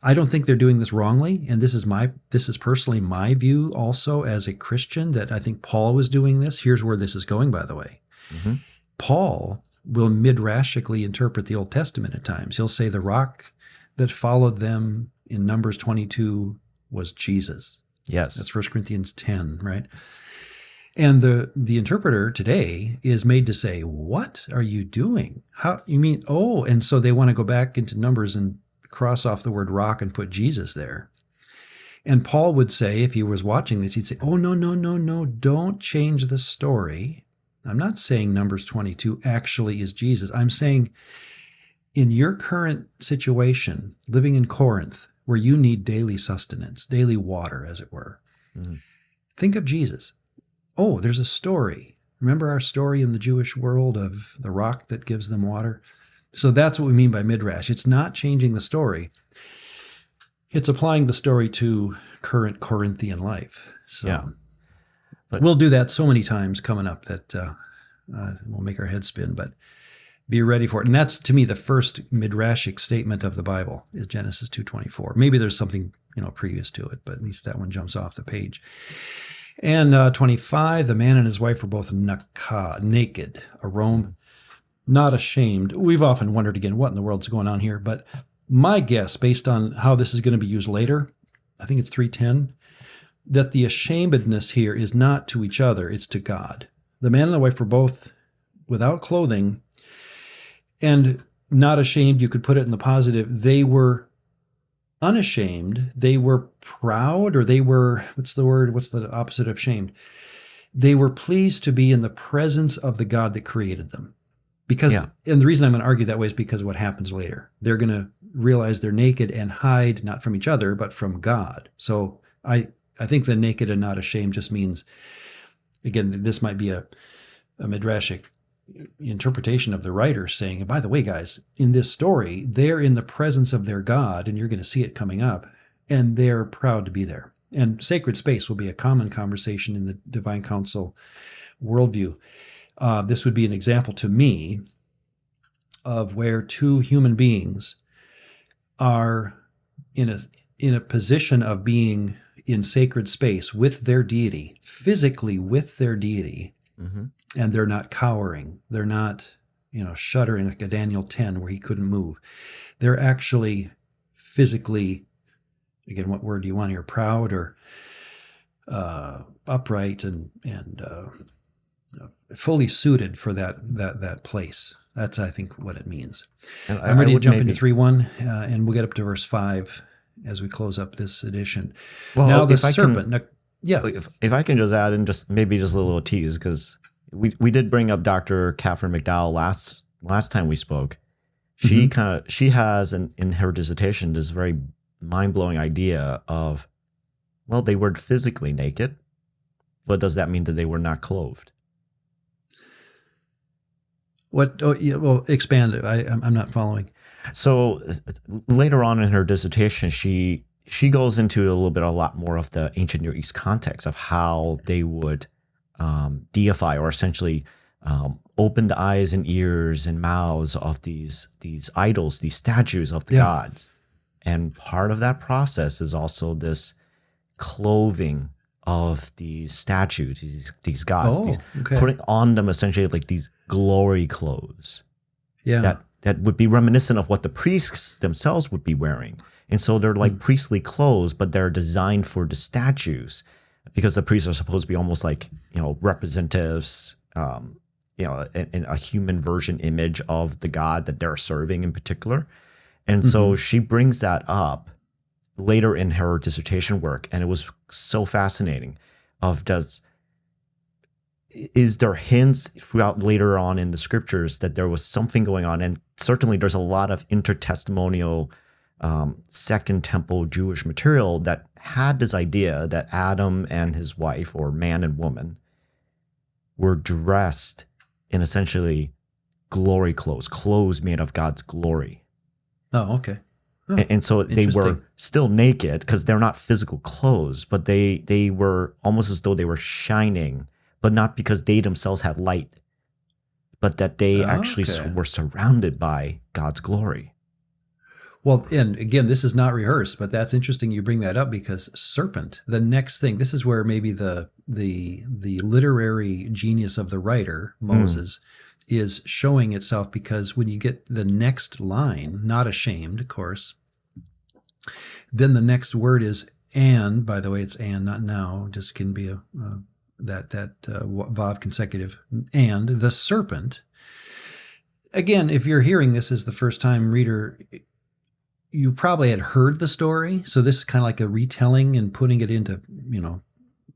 I don't think they're doing this wrongly. And this is personally my view also as a Christian, that I think Paul was doing this. Here's where this is going, by the way. Mm-hmm. Paul will midrashically interpret the Old Testament at times. He'll say the rock that followed them in Numbers 22 was Jesus. Yes. That's 1 Corinthians 10, right? And the interpreter today is made to say, what are you doing? How you mean, and so they want to go back into Numbers and cross off the word rock and put Jesus there. And Paul would say, if he was watching this, he'd say, no, don't change the story. I'm not saying Numbers 22 actually is Jesus. I'm saying in your current situation, living in Corinth, where you need daily sustenance, daily water, as it were, think of Jesus. Oh, there's a story. Remember our story in the Jewish world of the rock that gives them water? So that's what we mean by midrash. It's not changing the story. It's applying the story to current Corinthian life. So but we'll do that so many times coming up that we'll make our heads spin, but be ready for it. And that's, to me, the first midrashic statement of the Bible is Genesis 2:24. Maybe there's something previous to it, but at least that one jumps off the page. And 25, the man and his wife were both naked, arome, not ashamed. We've often wondered again, what in the world's going on here? But my guess, based on how this is going to be used later, I think it's 3:10, that the ashamedness here is not to each other, it's to God. The man and the wife were both without clothing and not ashamed. You could put it in the positive. They were unashamed. They were proud, or they were, what's the opposite of shamed? They were pleased to be in the presence of the God that created them. Because, and the reason I'm going to argue that way is because of what happens later. They're going to realize they're naked and hide not from each other, but from God. So I think the naked and not ashamed just means, again, this might be a midrashic interpretation of the writer saying, and by the way, guys, in this story, they're in the presence of their God, and you're going to see it coming up, and they're proud to be there. And sacred space will be a common conversation in the Divine Council worldview. This would be an example to me of where two human beings are in a position of being in sacred space with their deity, physically with their deity, and they're not cowering. They're not, shuddering like a Daniel 10 where he couldn't move. They're actually physically, again, what word do you want here? Proud or upright and fully suited for that place. That's, I think, what it means. And I'm ready to jump into 3:1, and we'll get up to verse 5 as we close up this edition. Well, now the serpent. If I can just add in just a little tease, because we did bring up Dr. Catherine McDowell last time we spoke. She she has in her dissertation this very mind-blowing idea of, well, they were physically naked, but does that mean that they were not clothed? What? Oh, yeah. Well, expand it. I'm not following. So later on in her dissertation, she goes into a lot more of the ancient Near East context of how they would deify, or essentially open the eyes and ears and mouths of these idols, these statues of the gods. And part of that process is also this clothing of these statues, these gods, putting on them essentially like these glory clothes. Yeah. That would be reminiscent of what the priests themselves would be wearing. And so they're like priestly clothes, but they're designed for the statues, because the priests are supposed to be almost like, representatives, in a human version image of the God that they're serving in particular. And so she brings that up later in her dissertation work, and it was so fascinating. Is there hints throughout later on in the scriptures that there was something going on? And certainly there's a lot of intertestamental Second Temple Jewish material that had this idea that Adam and his wife, or man and woman, were dressed in essentially glory clothes made of God's glory. Oh, okay. Oh, and so they were still naked because they're not physical clothes, but they were almost as though they were shining, but not because they themselves had light, but that they actually were surrounded by God's glory. Well, and again, this is not rehearsed, but that's interesting you bring that up, because serpent, the next thing, this is where maybe the literary genius of the writer, Moses, is showing itself, because when you get the next line, not ashamed, of course, then the next word is and. By the way, it's and, not now. Just can be that vav consecutive. And the serpent. Again, if you're hearing this as the first time reader, you probably had heard the story. So this is kind of like a retelling and putting it into,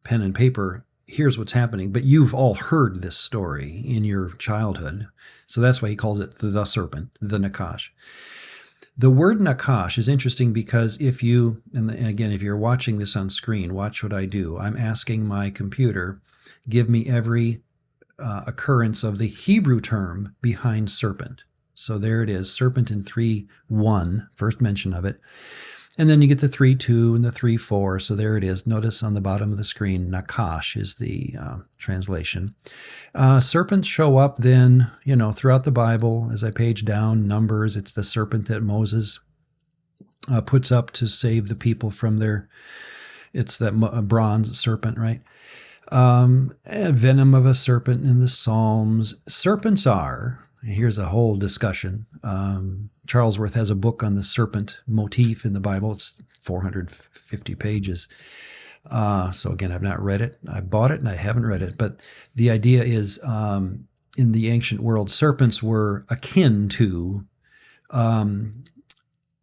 pen and paper. Here's what's happening. But you've all heard this story in your childhood. So that's why he calls it the serpent, the Nakash. The word Nakash is interesting because if you're watching this on screen, watch what I do. I'm asking my computer, give me every occurrence of the Hebrew term behind serpent. So there it is, serpent in 3:1, first mention of it. And then you get the 3:2 and the 3:4. So there it is. Notice on the bottom of the screen, Nakash is the translation. Serpents show up then, throughout the Bible. As I page down, Numbers, it's the serpent that Moses puts up to save the people from it's that bronze serpent, right? Venom of a serpent in the Psalms. Serpents are, here's a whole discussion. Charles Worth has a book on the serpent motif in the Bible. It's 450 pages. So again, I've not read it. I bought it and I haven't read it. But the idea is, in the ancient world, serpents were akin to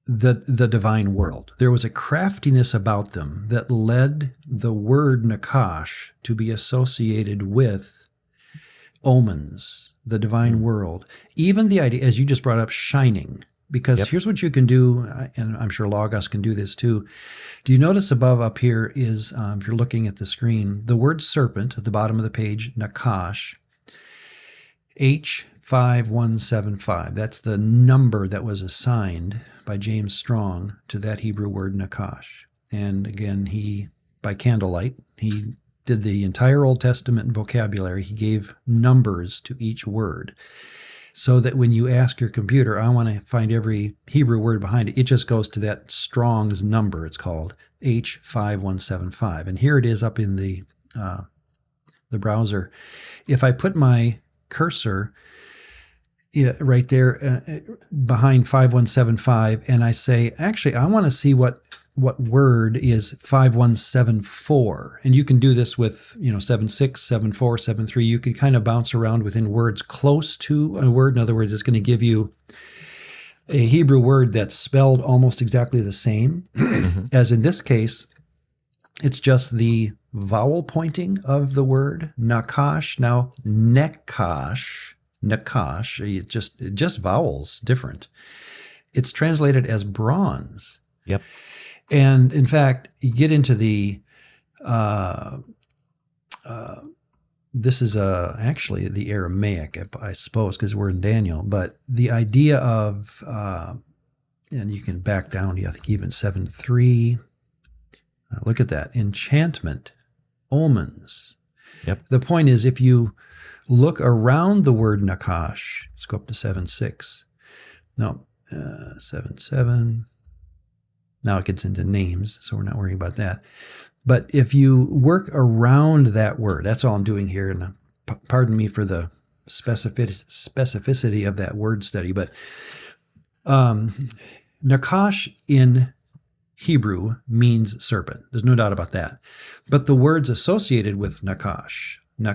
the divine world. There was a craftiness about them that led the word Nakash to be associated with omens, the divine world. Even the idea, as you just brought up, shining. Because here's what you can do, and I'm sure Logos can do this too. Do you notice above up here is, if you're looking at the screen, the word serpent at the bottom of the page, Nakash, H5175. That's the number that was assigned by James Strong to that Hebrew word Nakash. And again, by candlelight, he did the entire Old Testament vocabulary. He gave numbers to each word, so that when you ask your computer, I want to find every Hebrew word behind it, it just goes to that Strong's number. It's called H5175. And here it is up in the browser. If I put my cursor right there behind 5175, and I say, actually, I want to see what word is 5174. And you can do this with, 76, 74, 73. You can kind of bounce around within words close to a word. In other words, it's going to give you a Hebrew word that's spelled almost exactly the same. As in this case, it's just the vowel pointing of the word Nakash. Now, Nakash, just vowels, different. It's translated as bronze. Yep. And in fact, you get into the, this is actually the Aramaic, I suppose, because we're in Daniel, but the idea of, and you can back down to, I think, even 7:3. Look at that. Enchantment, omens. Yep. The point is, if you look around the word Nakash, let's go up to 7:6. No, 7:7. Now it gets into names, so we're not worrying about that. But if you work around that word, that's all I'm doing here, and pardon me for the specificity of that word study, but Nakash in Hebrew means serpent. There's no doubt about that. But the words associated with Nakash, and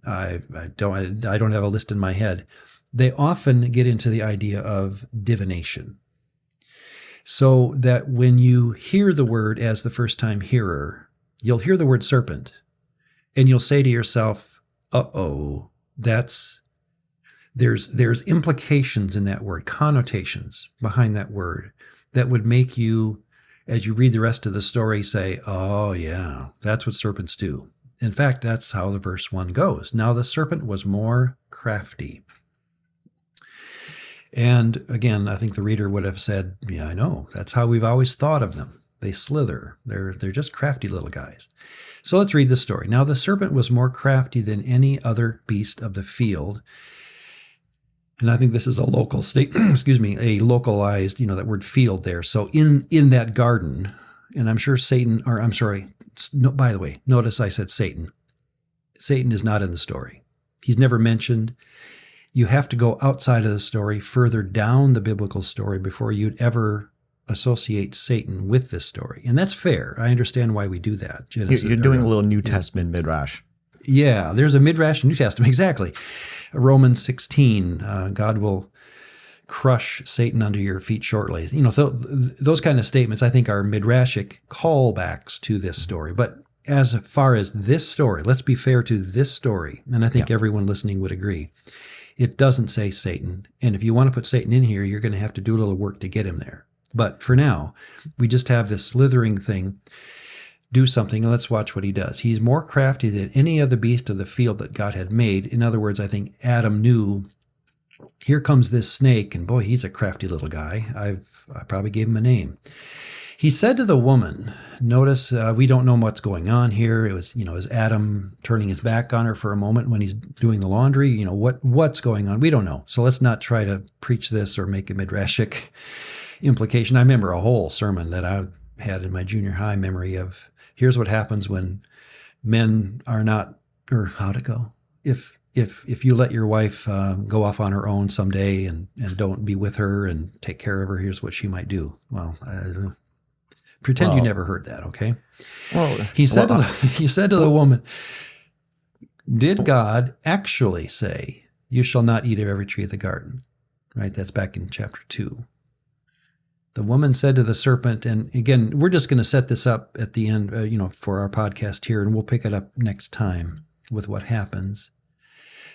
I don't have a list in my head, they often get into the idea of divination. So that when you hear the word as the first time hearer, you'll hear the word serpent and you'll say to yourself, uh-oh, there's implications in that word, connotations behind that word that would make you, as you read the rest of the story, say, oh yeah, that's what serpents do. In fact, that's how the verse 1 goes. Now the serpent was more crafty. And again, I think the reader would have said, yeah, I know. That's how we've always thought of them. They slither. They're just crafty little guys. So let's read the story. Now the serpent was more crafty than any other beast of the field. And I think this is a local state, a localized, that word field there. So in that garden, and I'm sure by the way, notice I said Satan. Satan is not in the story. He's never mentioned. You have to go outside of the story, further down the biblical story, before you'd ever associate Satan with this story. And that's fair. I understand why we do that. You're doing a little New Testament midrash. Yeah, there's a midrash in New Testament, exactly. Romans 16, God will crush Satan under your feet shortly. Those kind of statements I think are midrashic callbacks to this story. But as far as this story, let's be fair to this story, and I think everyone listening would agree. It doesn't say Satan. And if you want to put Satan in here, you're going to have to do a little work to get him there. But for now, we just have this slithering thing do something, and let's watch what he does. He's more crafty than any other beast of the field that God had made. In other words, I think Adam knew, here comes this snake, and boy, he's a crafty little guy. I probably gave him a name. He said to the woman, notice we don't know what's going on here. It was, is Adam turning his back on her for a moment when he's doing the laundry? What's going on? We don't know. So let's not try to preach this or make a midrashic implication. I remember a whole sermon that I had in my junior high memory of, here's what happens when men are not, or how'd it go? If you let your wife go off on her own someday and don't be with her and take care of her, here's what she might do. Well, pretend you never heard that, okay? Well, he said to the woman, did God actually say, you shall not eat of every tree of the garden? Right? That's back in chapter 2. The woman said to the serpent, and again, we're just going to set this up at the end, for our podcast here, and we'll pick it up next time with what happens.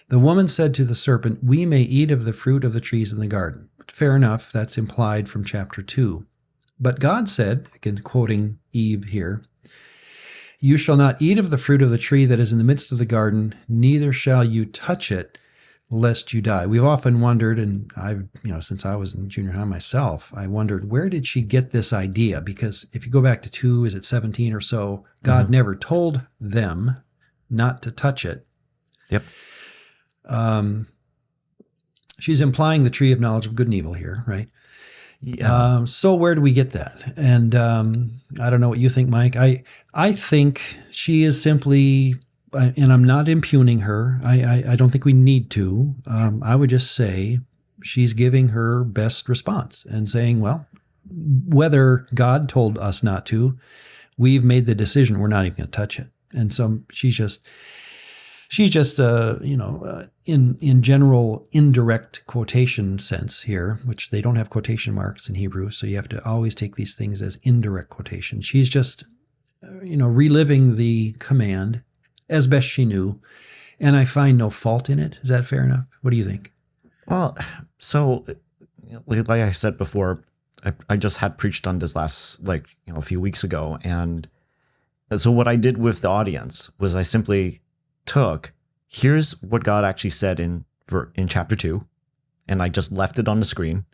The woman said to the serpent, we may eat of the fruit of the trees in the garden. Fair enough, that's implied from chapter 2. But God said, again quoting Eve here, you shall not eat of the fruit of the tree that is in the midst of the garden, neither shall you touch it, lest you die. We've often wondered, and I've, since I was in junior high myself, I wondered, where did she get this idea? Because if you go back to 17 or so, God never told them not to touch it. Yep. She's implying the tree of knowledge of good and evil here, right? Yeah. So where do we get that? And I don't know what you think, Mike. I think she is simply, and I'm not impugning her. I don't think we need to. I would just say she's giving her best response and saying, well, whether God told us not to, we've made the decision we're not even going to touch it. And so she's just in general indirect quotation sense here, which they don't have quotation marks in Hebrew, so you have to always take these things as indirect quotation. She's just, reliving the command as best she knew, and I find no fault in it. Is that fair enough? What do you think? Well, so like I said before, I just had preached on this last, a few weeks ago, and so what I did with the audience was I simply took, here's what God actually said in chapter 2, and I just left it on the screen.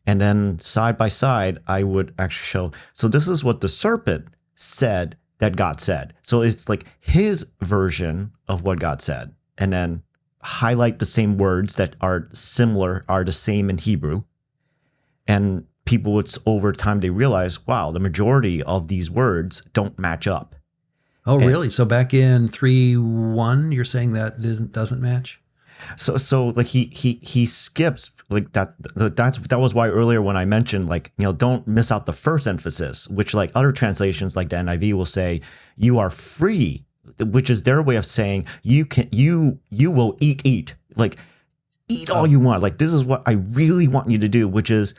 And then side by side, I would actually show, so this is what the serpent said that God said. So it's like his version of what God said, and then highlight the same words that are similar, are the same in Hebrew. And people would, over time, they realize, wow, the majority of these words don't match up. Oh, really? So back in 3:1, you're saying that doesn't match? So like he skips like that. That was why earlier when I mentioned don't miss out the first emphasis, which like other translations like the NIV will say you are free, which is their way of saying you will eat like eat all you want. Like this is what I really want you to do, which is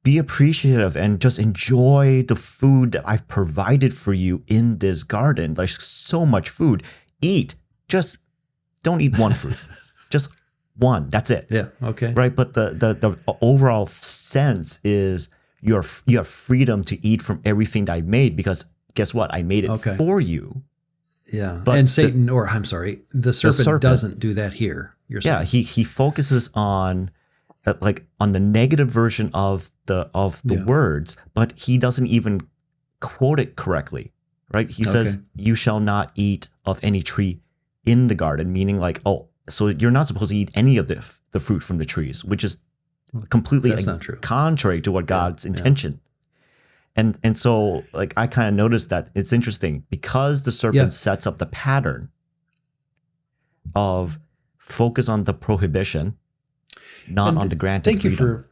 be appreciative and just enjoy the food that I've provided for you in this garden. There's so much food. Eat. Just don't eat one fruit. Just one. That's it. Yeah. Okay. Right. But the overall sense is you have freedom to eat from everything that I made, because guess what? I made it for you. Yeah. But and Satan, the serpent doesn't do that here. He focuses on on the negative version of the words, but he doesn't even quote it correctly. Right. He says, "You shall not eat of any tree in the garden," meaning so you're not supposed to eat any of the fruit from the trees, which is completely not true. Contrary to what God's intention. And so I kind of noticed that it's interesting because the serpent sets up the pattern of focus on the prohibition, not on the granted freedom.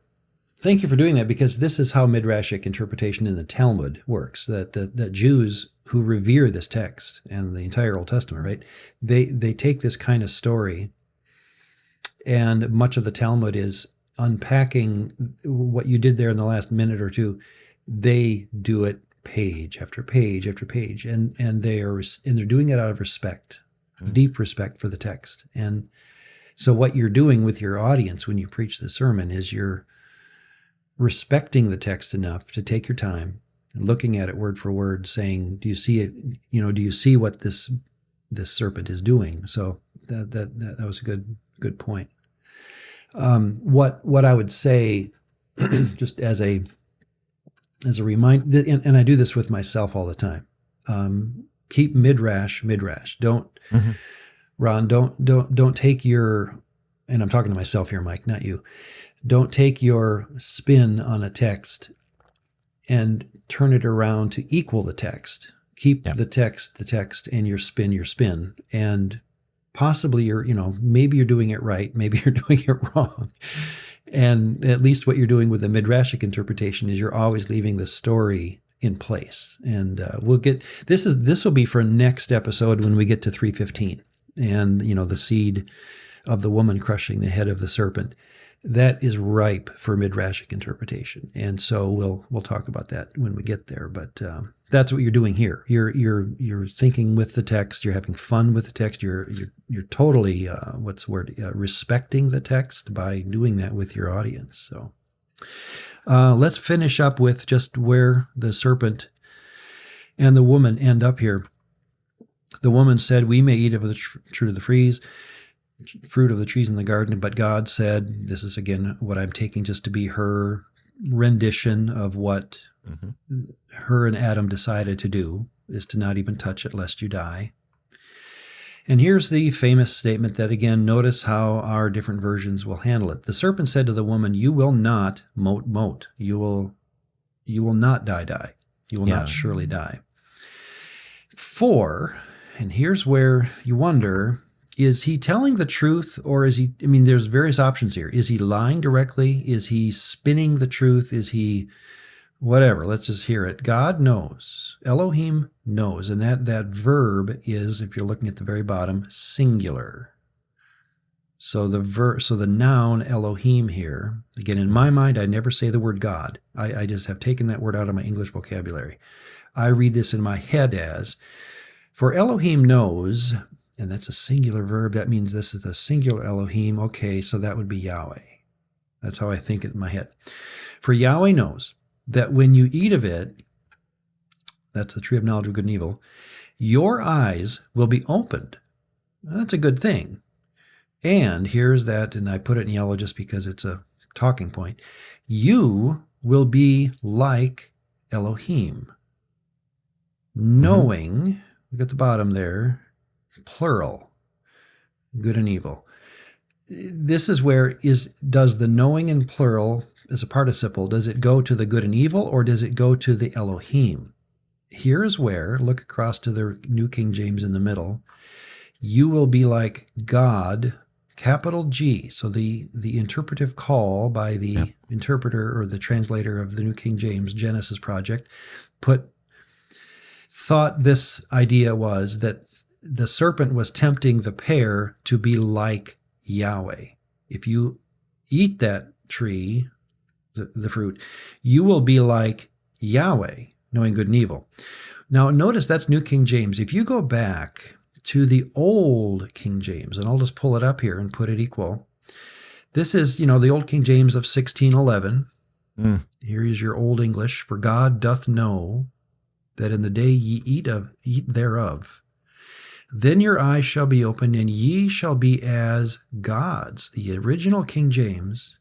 Thank you for doing that, because this is how midrashic interpretation in the Talmud works. That Jews who revere this text and the entire Old Testament, right? They take this kind of story, and much of the Talmud is unpacking what you did there in the last minute or two. They do it page after page after page, and they're doing it out of respect, deep respect for the text. And so what you're doing with your audience when you preach the sermon is you're respecting the text enough to take your time, looking at it word for word, saying, "Do you see it? Do you see what this serpent is doing?" So that was a good point. What I would say, just as a reminder, and I do this with myself all the time. Keep midrash. Don't, Ron, don't take your, and I'm talking to myself here, Mike, not you. Don't take your spin on a text and turn it around to equal the text. Keep the text, and your spin. And possibly maybe you're doing it right, maybe you're doing it wrong. And at least what you're doing with the midrashic interpretation is you're always leaving the story in place. And we'll get, this will be for next episode when we get to 3:15 and, the seed of the woman crushing the head of the serpent. That is ripe for midrashic interpretation. And so we'll talk about that when we get there. But that's what you're doing here. You're thinking with the text. You're having fun with the text. You're totally respecting the text by doing that with your audience. So let's finish up with just where the serpent and the woman end up here. The woman said, "We may eat of the fruit of the fruit of the trees in the garden," but God said, this is again what I'm taking just to be her rendition of what her and Adam decided to do, is to not even touch it lest you die. And here's the famous statement that, again, notice how our different versions will handle it. "The serpent said to the woman, you will not mote. You will not die. You will not surely die. For," and here's where you wonder, is he telling the truth, or is he, there's various options here. Is he lying directly? Is he spinning the truth? Is he whatever? Let's just hear it. God knows. Elohim knows. And that verb is, if you're looking at the very bottom, singular. So the noun Elohim here, again, in my mind, I never say the word God. I just have taken that word out of my English vocabulary. I read this in my head as, for Elohim knows, and that's a singular verb. That means this is a singular Elohim. Okay, so that would be Yahweh. That's how I think it in my head. For Yahweh knows that when you eat of it, that's the tree of knowledge of good and evil, your eyes will be opened. That's a good thing. And here's that, and I put it in yellow just because it's a talking point. You will be like Elohim, knowing, look at the bottom there, plural, good and evil. This is where does the knowing in plural as a participle, does it go to the good and evil, or does it go to the Elohim? Here's where, look across to the New King James in the middle, you will be like God, capital G. So the interpretive call by the interpreter or the translator of the New King James Genesis Project thought this idea was that the serpent was tempting the pair to be like Yahweh. If you eat that tree, the fruit, you will be like Yahweh, knowing good and evil. Now, notice that's New King James. If you go back to the old King James, and I'll just pull it up here and put it equal. This is, the old King James of 1611. Here is your Old English. For God doth know that in the day ye eat thereof, then your eyes shall be opened, and ye shall be as gods. The original King James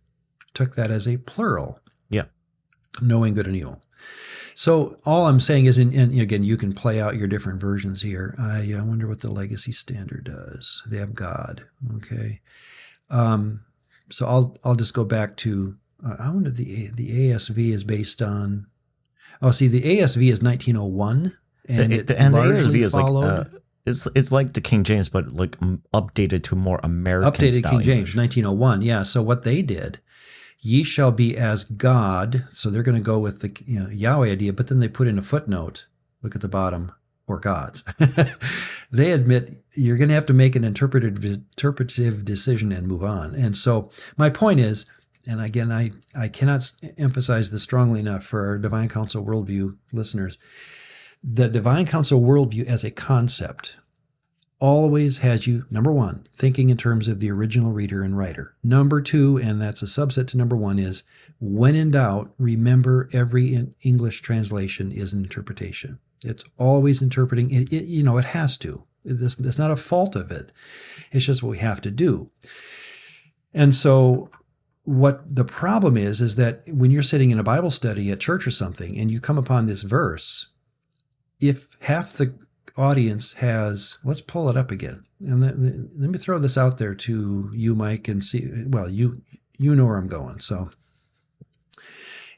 took that as a plural. Yeah. Knowing good and evil. So all I'm saying is, and again, you can play out your different versions here. I wonder what the Legacy Standard does. They have God. Okay. So I'll just go back to, I wonder if the ASV is based on, the ASV is 1901. And the ASV is followed. It's like the King James, but like updated to more American updated style King James, English. 1901. Yeah. So what they did, ye shall be as God. So they're going to go with the Yahweh idea, but then they put in a footnote. Look at the bottom, or gods. They admit you're going to have to make an interpretive decision and move on. And so my point is, and again, I cannot emphasize this strongly enough for our Divine Council Worldview listeners. The Divine Council Worldview as a concept always has you, number one, thinking in terms of the original reader and writer. Number two, and that's a subset to number one, is when in doubt, remember every English translation is an interpretation. It's always interpreting. It has to. It's not a fault of it. It's just what we have to do. And so what the problem is that when you're sitting in a Bible study at church or something and you come upon this verse, if half the audience has, let's pull it up again. And let me throw this out there to you, Mike, and see, well, you know where I'm going. So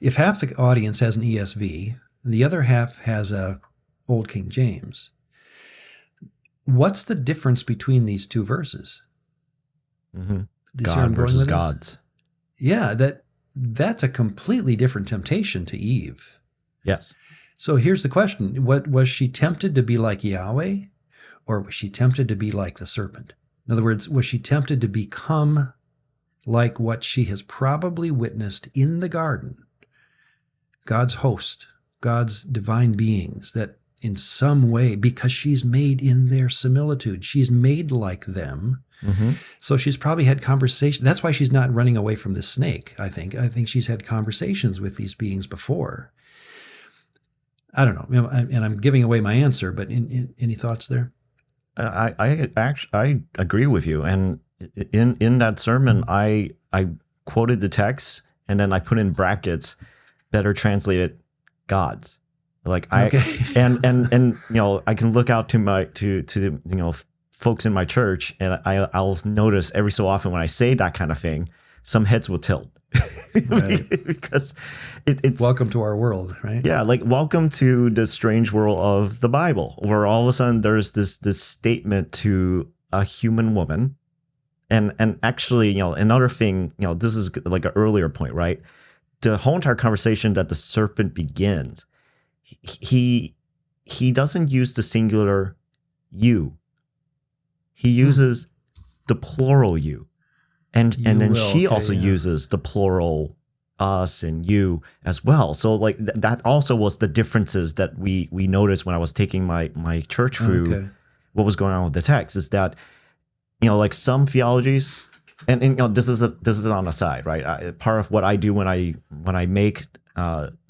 if half the audience has an ESV, and the other half has a Old King James, what's the difference between these two verses? Mm-hmm. God versus gods. Yeah, that's a completely different temptation to Eve. Yes. So here's the question. What was she tempted to be like Yahweh, or was she tempted to be like the serpent? In other words, was she tempted to become like what she has probably witnessed in the garden? God's host, God's divine beings that in some way, because she's made in their similitude, she's made like them. Mm-hmm. So she's probably had conversations. That's why she's not running away from this snake, I think. I think she's had conversations with these beings before. I don't know, and I'm giving away my answer, but any thoughts there? I agree with you. And in that sermon, I quoted the text and then I put in brackets, better translated gods. Like okay. and I can look out to folks in my church, and I'll notice every so often when I say that kind of thing, some heads will tilt. Right. Because it's welcome to our world, right? Yeah, like welcome to the strange world of the Bible, where all of a sudden there's this statement to a human woman, and actually, another thing, this is like an earlier point, right? The whole entire conversation that the serpent begins, he doesn't use the singular you. He uses the plural you. And then she also uses the plural us and you as well. So like that also was the differences that we noticed when I was taking my church through what was going on with the text, is that, like some theologies, and this is on the side, right? Part of what I do when I make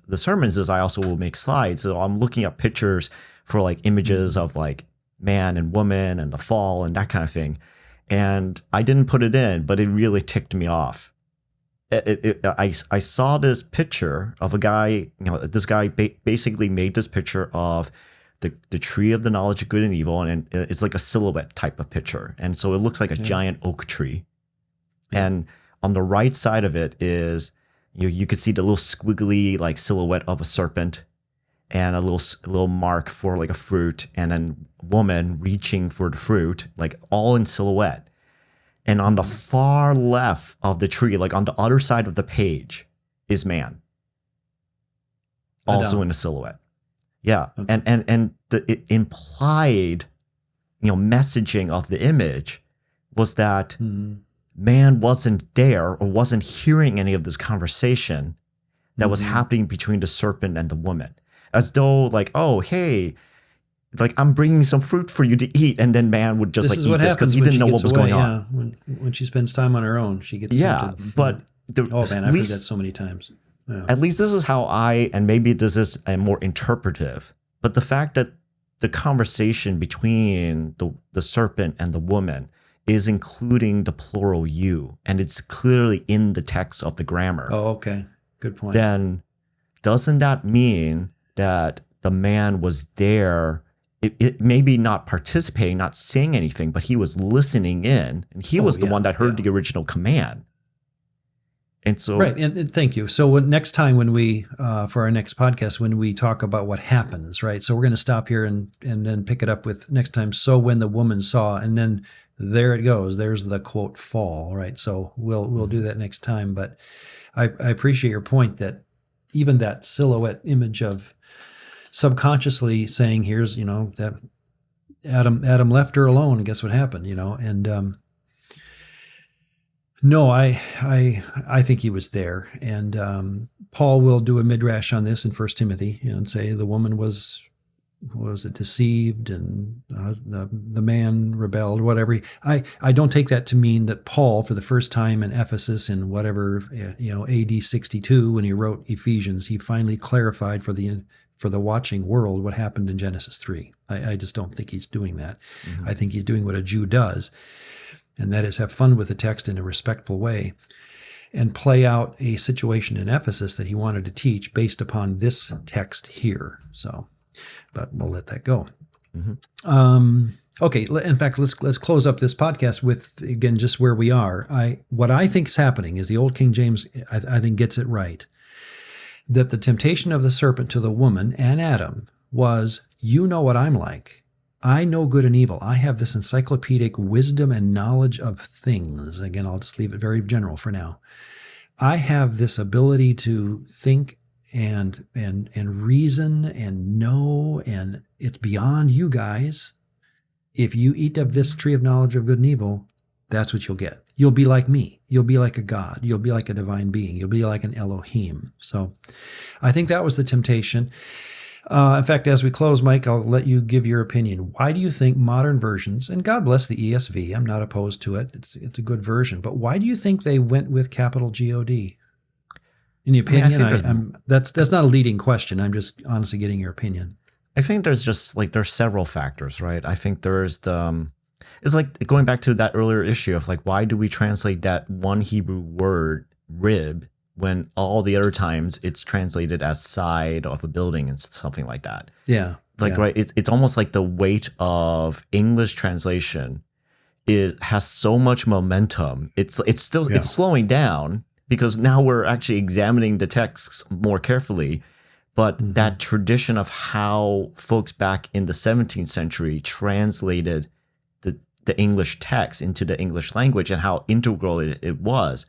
the sermons is I also will make slides. So I'm looking at pictures for like images of like man and woman and the fall and that kind of thing. And I didn't put it in, but it really ticked me off. I saw this picture of a guy, this guy basically made this picture of the tree of the knowledge of good and evil, and it's like a silhouette type of picture. And so it looks like a giant oak tree. Yeah. And on the right side of it is, you could see the little squiggly like silhouette of a serpent, and a little mark for like a fruit, and then woman reaching for the fruit, like all in silhouette. And on the far left of the tree, like on the other side of the page, is man, also in a silhouette. Yeah, okay. And the implied, messaging of the image was that man wasn't there or wasn't hearing any of this conversation, that was happening between the serpent and the woman, as though like, oh, hey, like I'm bringing some fruit for you to eat, and then man would just like eat this because he didn't know what was going on. Yeah, when she spends time on her own, she gets tempted. But I've heard that so many times. Yeah. At least this is how and maybe this is a more interpretive, but the fact that the conversation between the serpent and the woman is including the plural you, and it's clearly in the text of the grammar. Oh, okay. Good point. Then doesn't that mean that the man was there? It maybe not participating, not saying anything, but he was listening in, and he was the one that heard the original command. And so, right, and thank you. So next time when we, for our next podcast, when we talk about what happens, right? So we're going to stop here and then pick it up with next time. So when the woman saw, and then there it goes. There's the quote fall, right? So we'll do that next time. But I appreciate your point that even that silhouette image of subconsciously saying, here's, that Adam left her alone, and guess what happened, and no, I think he was there, and Paul will do a midrash on this in 1 Timothy, and say the woman was deceived, and the man rebelled, whatever. I don't take that to mean that Paul, for the first time in Ephesus in whatever AD 62, when he wrote Ephesians, he finally clarified for the watching world what happened in Genesis 3. I just don't think he's doing that. Mm-hmm. I think he's doing what a Jew does, and that is have fun with the text in a respectful way and play out a situation in Ephesus that he wanted to teach based upon this text here. So, but we'll let that go. Mm-hmm. Okay. In fact, let's close up this podcast with, again, just where we are. What I think is happening is the old King James, I think, gets it right. That the temptation of the serpent to the woman and Adam was, you know what I'm like. I know good and evil. I have this encyclopedic wisdom and knowledge of things. Again, I'll just leave it very general for now. I have this ability to think and reason and know, and it's beyond you guys. If you eat of this tree of knowledge of good and evil, that's what you'll get. You'll be like me. You'll be like a God. You'll be like a divine being. You'll be like an Elohim. So I think that was the temptation. In fact, as we close, Mike, I'll let you give your opinion. Why do you think modern versions, and God bless the ESV, I'm not opposed to it. It's a good version. But why do you think they went with capital G-O-D? In your opinion, that's not a leading question. I'm just honestly getting your opinion. I think there's several factors, right? I think there's it's like going back to that earlier issue of like, why do we translate that one Hebrew word, rib, when all the other times it's translated as side of a building and something like that? Yeah. Right. It's almost like the weight of English translation has so much momentum. It's slowing down because now we're actually examining the texts more carefully. But that tradition of how folks back in the 17th century translated the English text into the English language and how integral it was,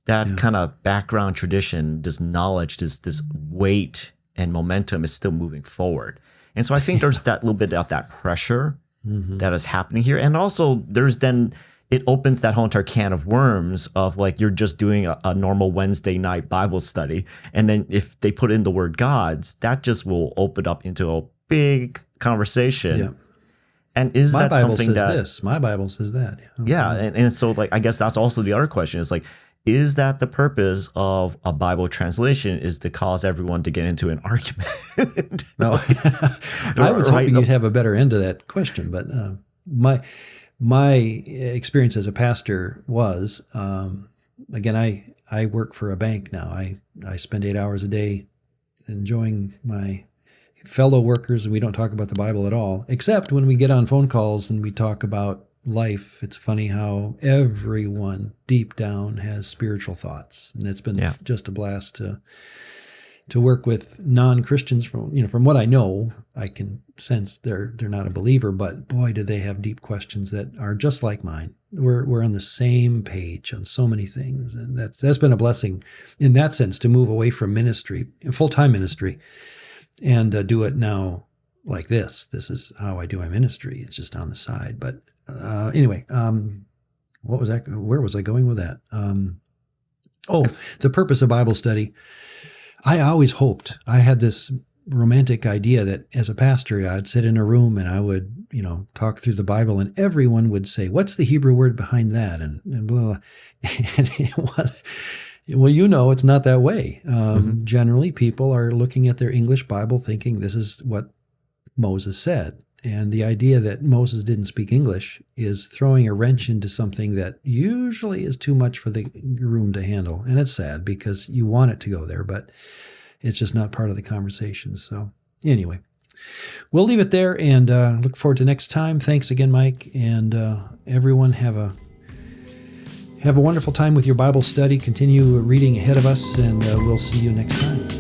that kind of background tradition, this knowledge, this weight and momentum is still moving forward. And so I think there's that little bit of that pressure that is happening here. And also it opens that whole entire can of worms of like, you're just doing a normal Wednesday night Bible study. And then if they put in the word gods, that just will open up into a big conversation. Yeah. And is that something that my Bible says that? Yeah. And so like, I guess that's also the other question is like, is that the purpose of a Bible translation, is to cause everyone to get into an argument? No, I was hoping you'd have a better end to that question, but my experience as a pastor was, again, I work for a bank now. I spend 8 hours a day enjoying my fellow workers, and we don't talk about the Bible at all, except when we get on phone calls and we talk about life. It's funny how everyone deep down has spiritual thoughts, and it's been just a blast to work with non-Christians. From what I know, I can sense they're not a believer, but boy, do they have deep questions that are just like mine. We're on the same page on so many things, and that's been a blessing in that sense to move away from ministry, full-time ministry, and do it now like this. This is how I do my ministry. It's just on the side, but anyway, what was that? Where was I going with that? The purpose of Bible study. I always hoped, I had this romantic idea that as a pastor, I'd sit in a room and I would, talk through the Bible, and everyone would say, "What's the Hebrew word behind that?" And blah, blah. And it was, well, it's not that way. Generally, people are looking at their English Bible thinking this is what Moses said. And the idea that Moses didn't speak English is throwing a wrench into something that usually is too much for the room to handle. And it's sad because you want it to go there, but it's just not part of the conversation. So anyway, we'll leave it there and look forward to next time. Thanks again, Mike. And everyone have a wonderful time with your Bible study. Continue reading ahead of us, and we'll see you next time.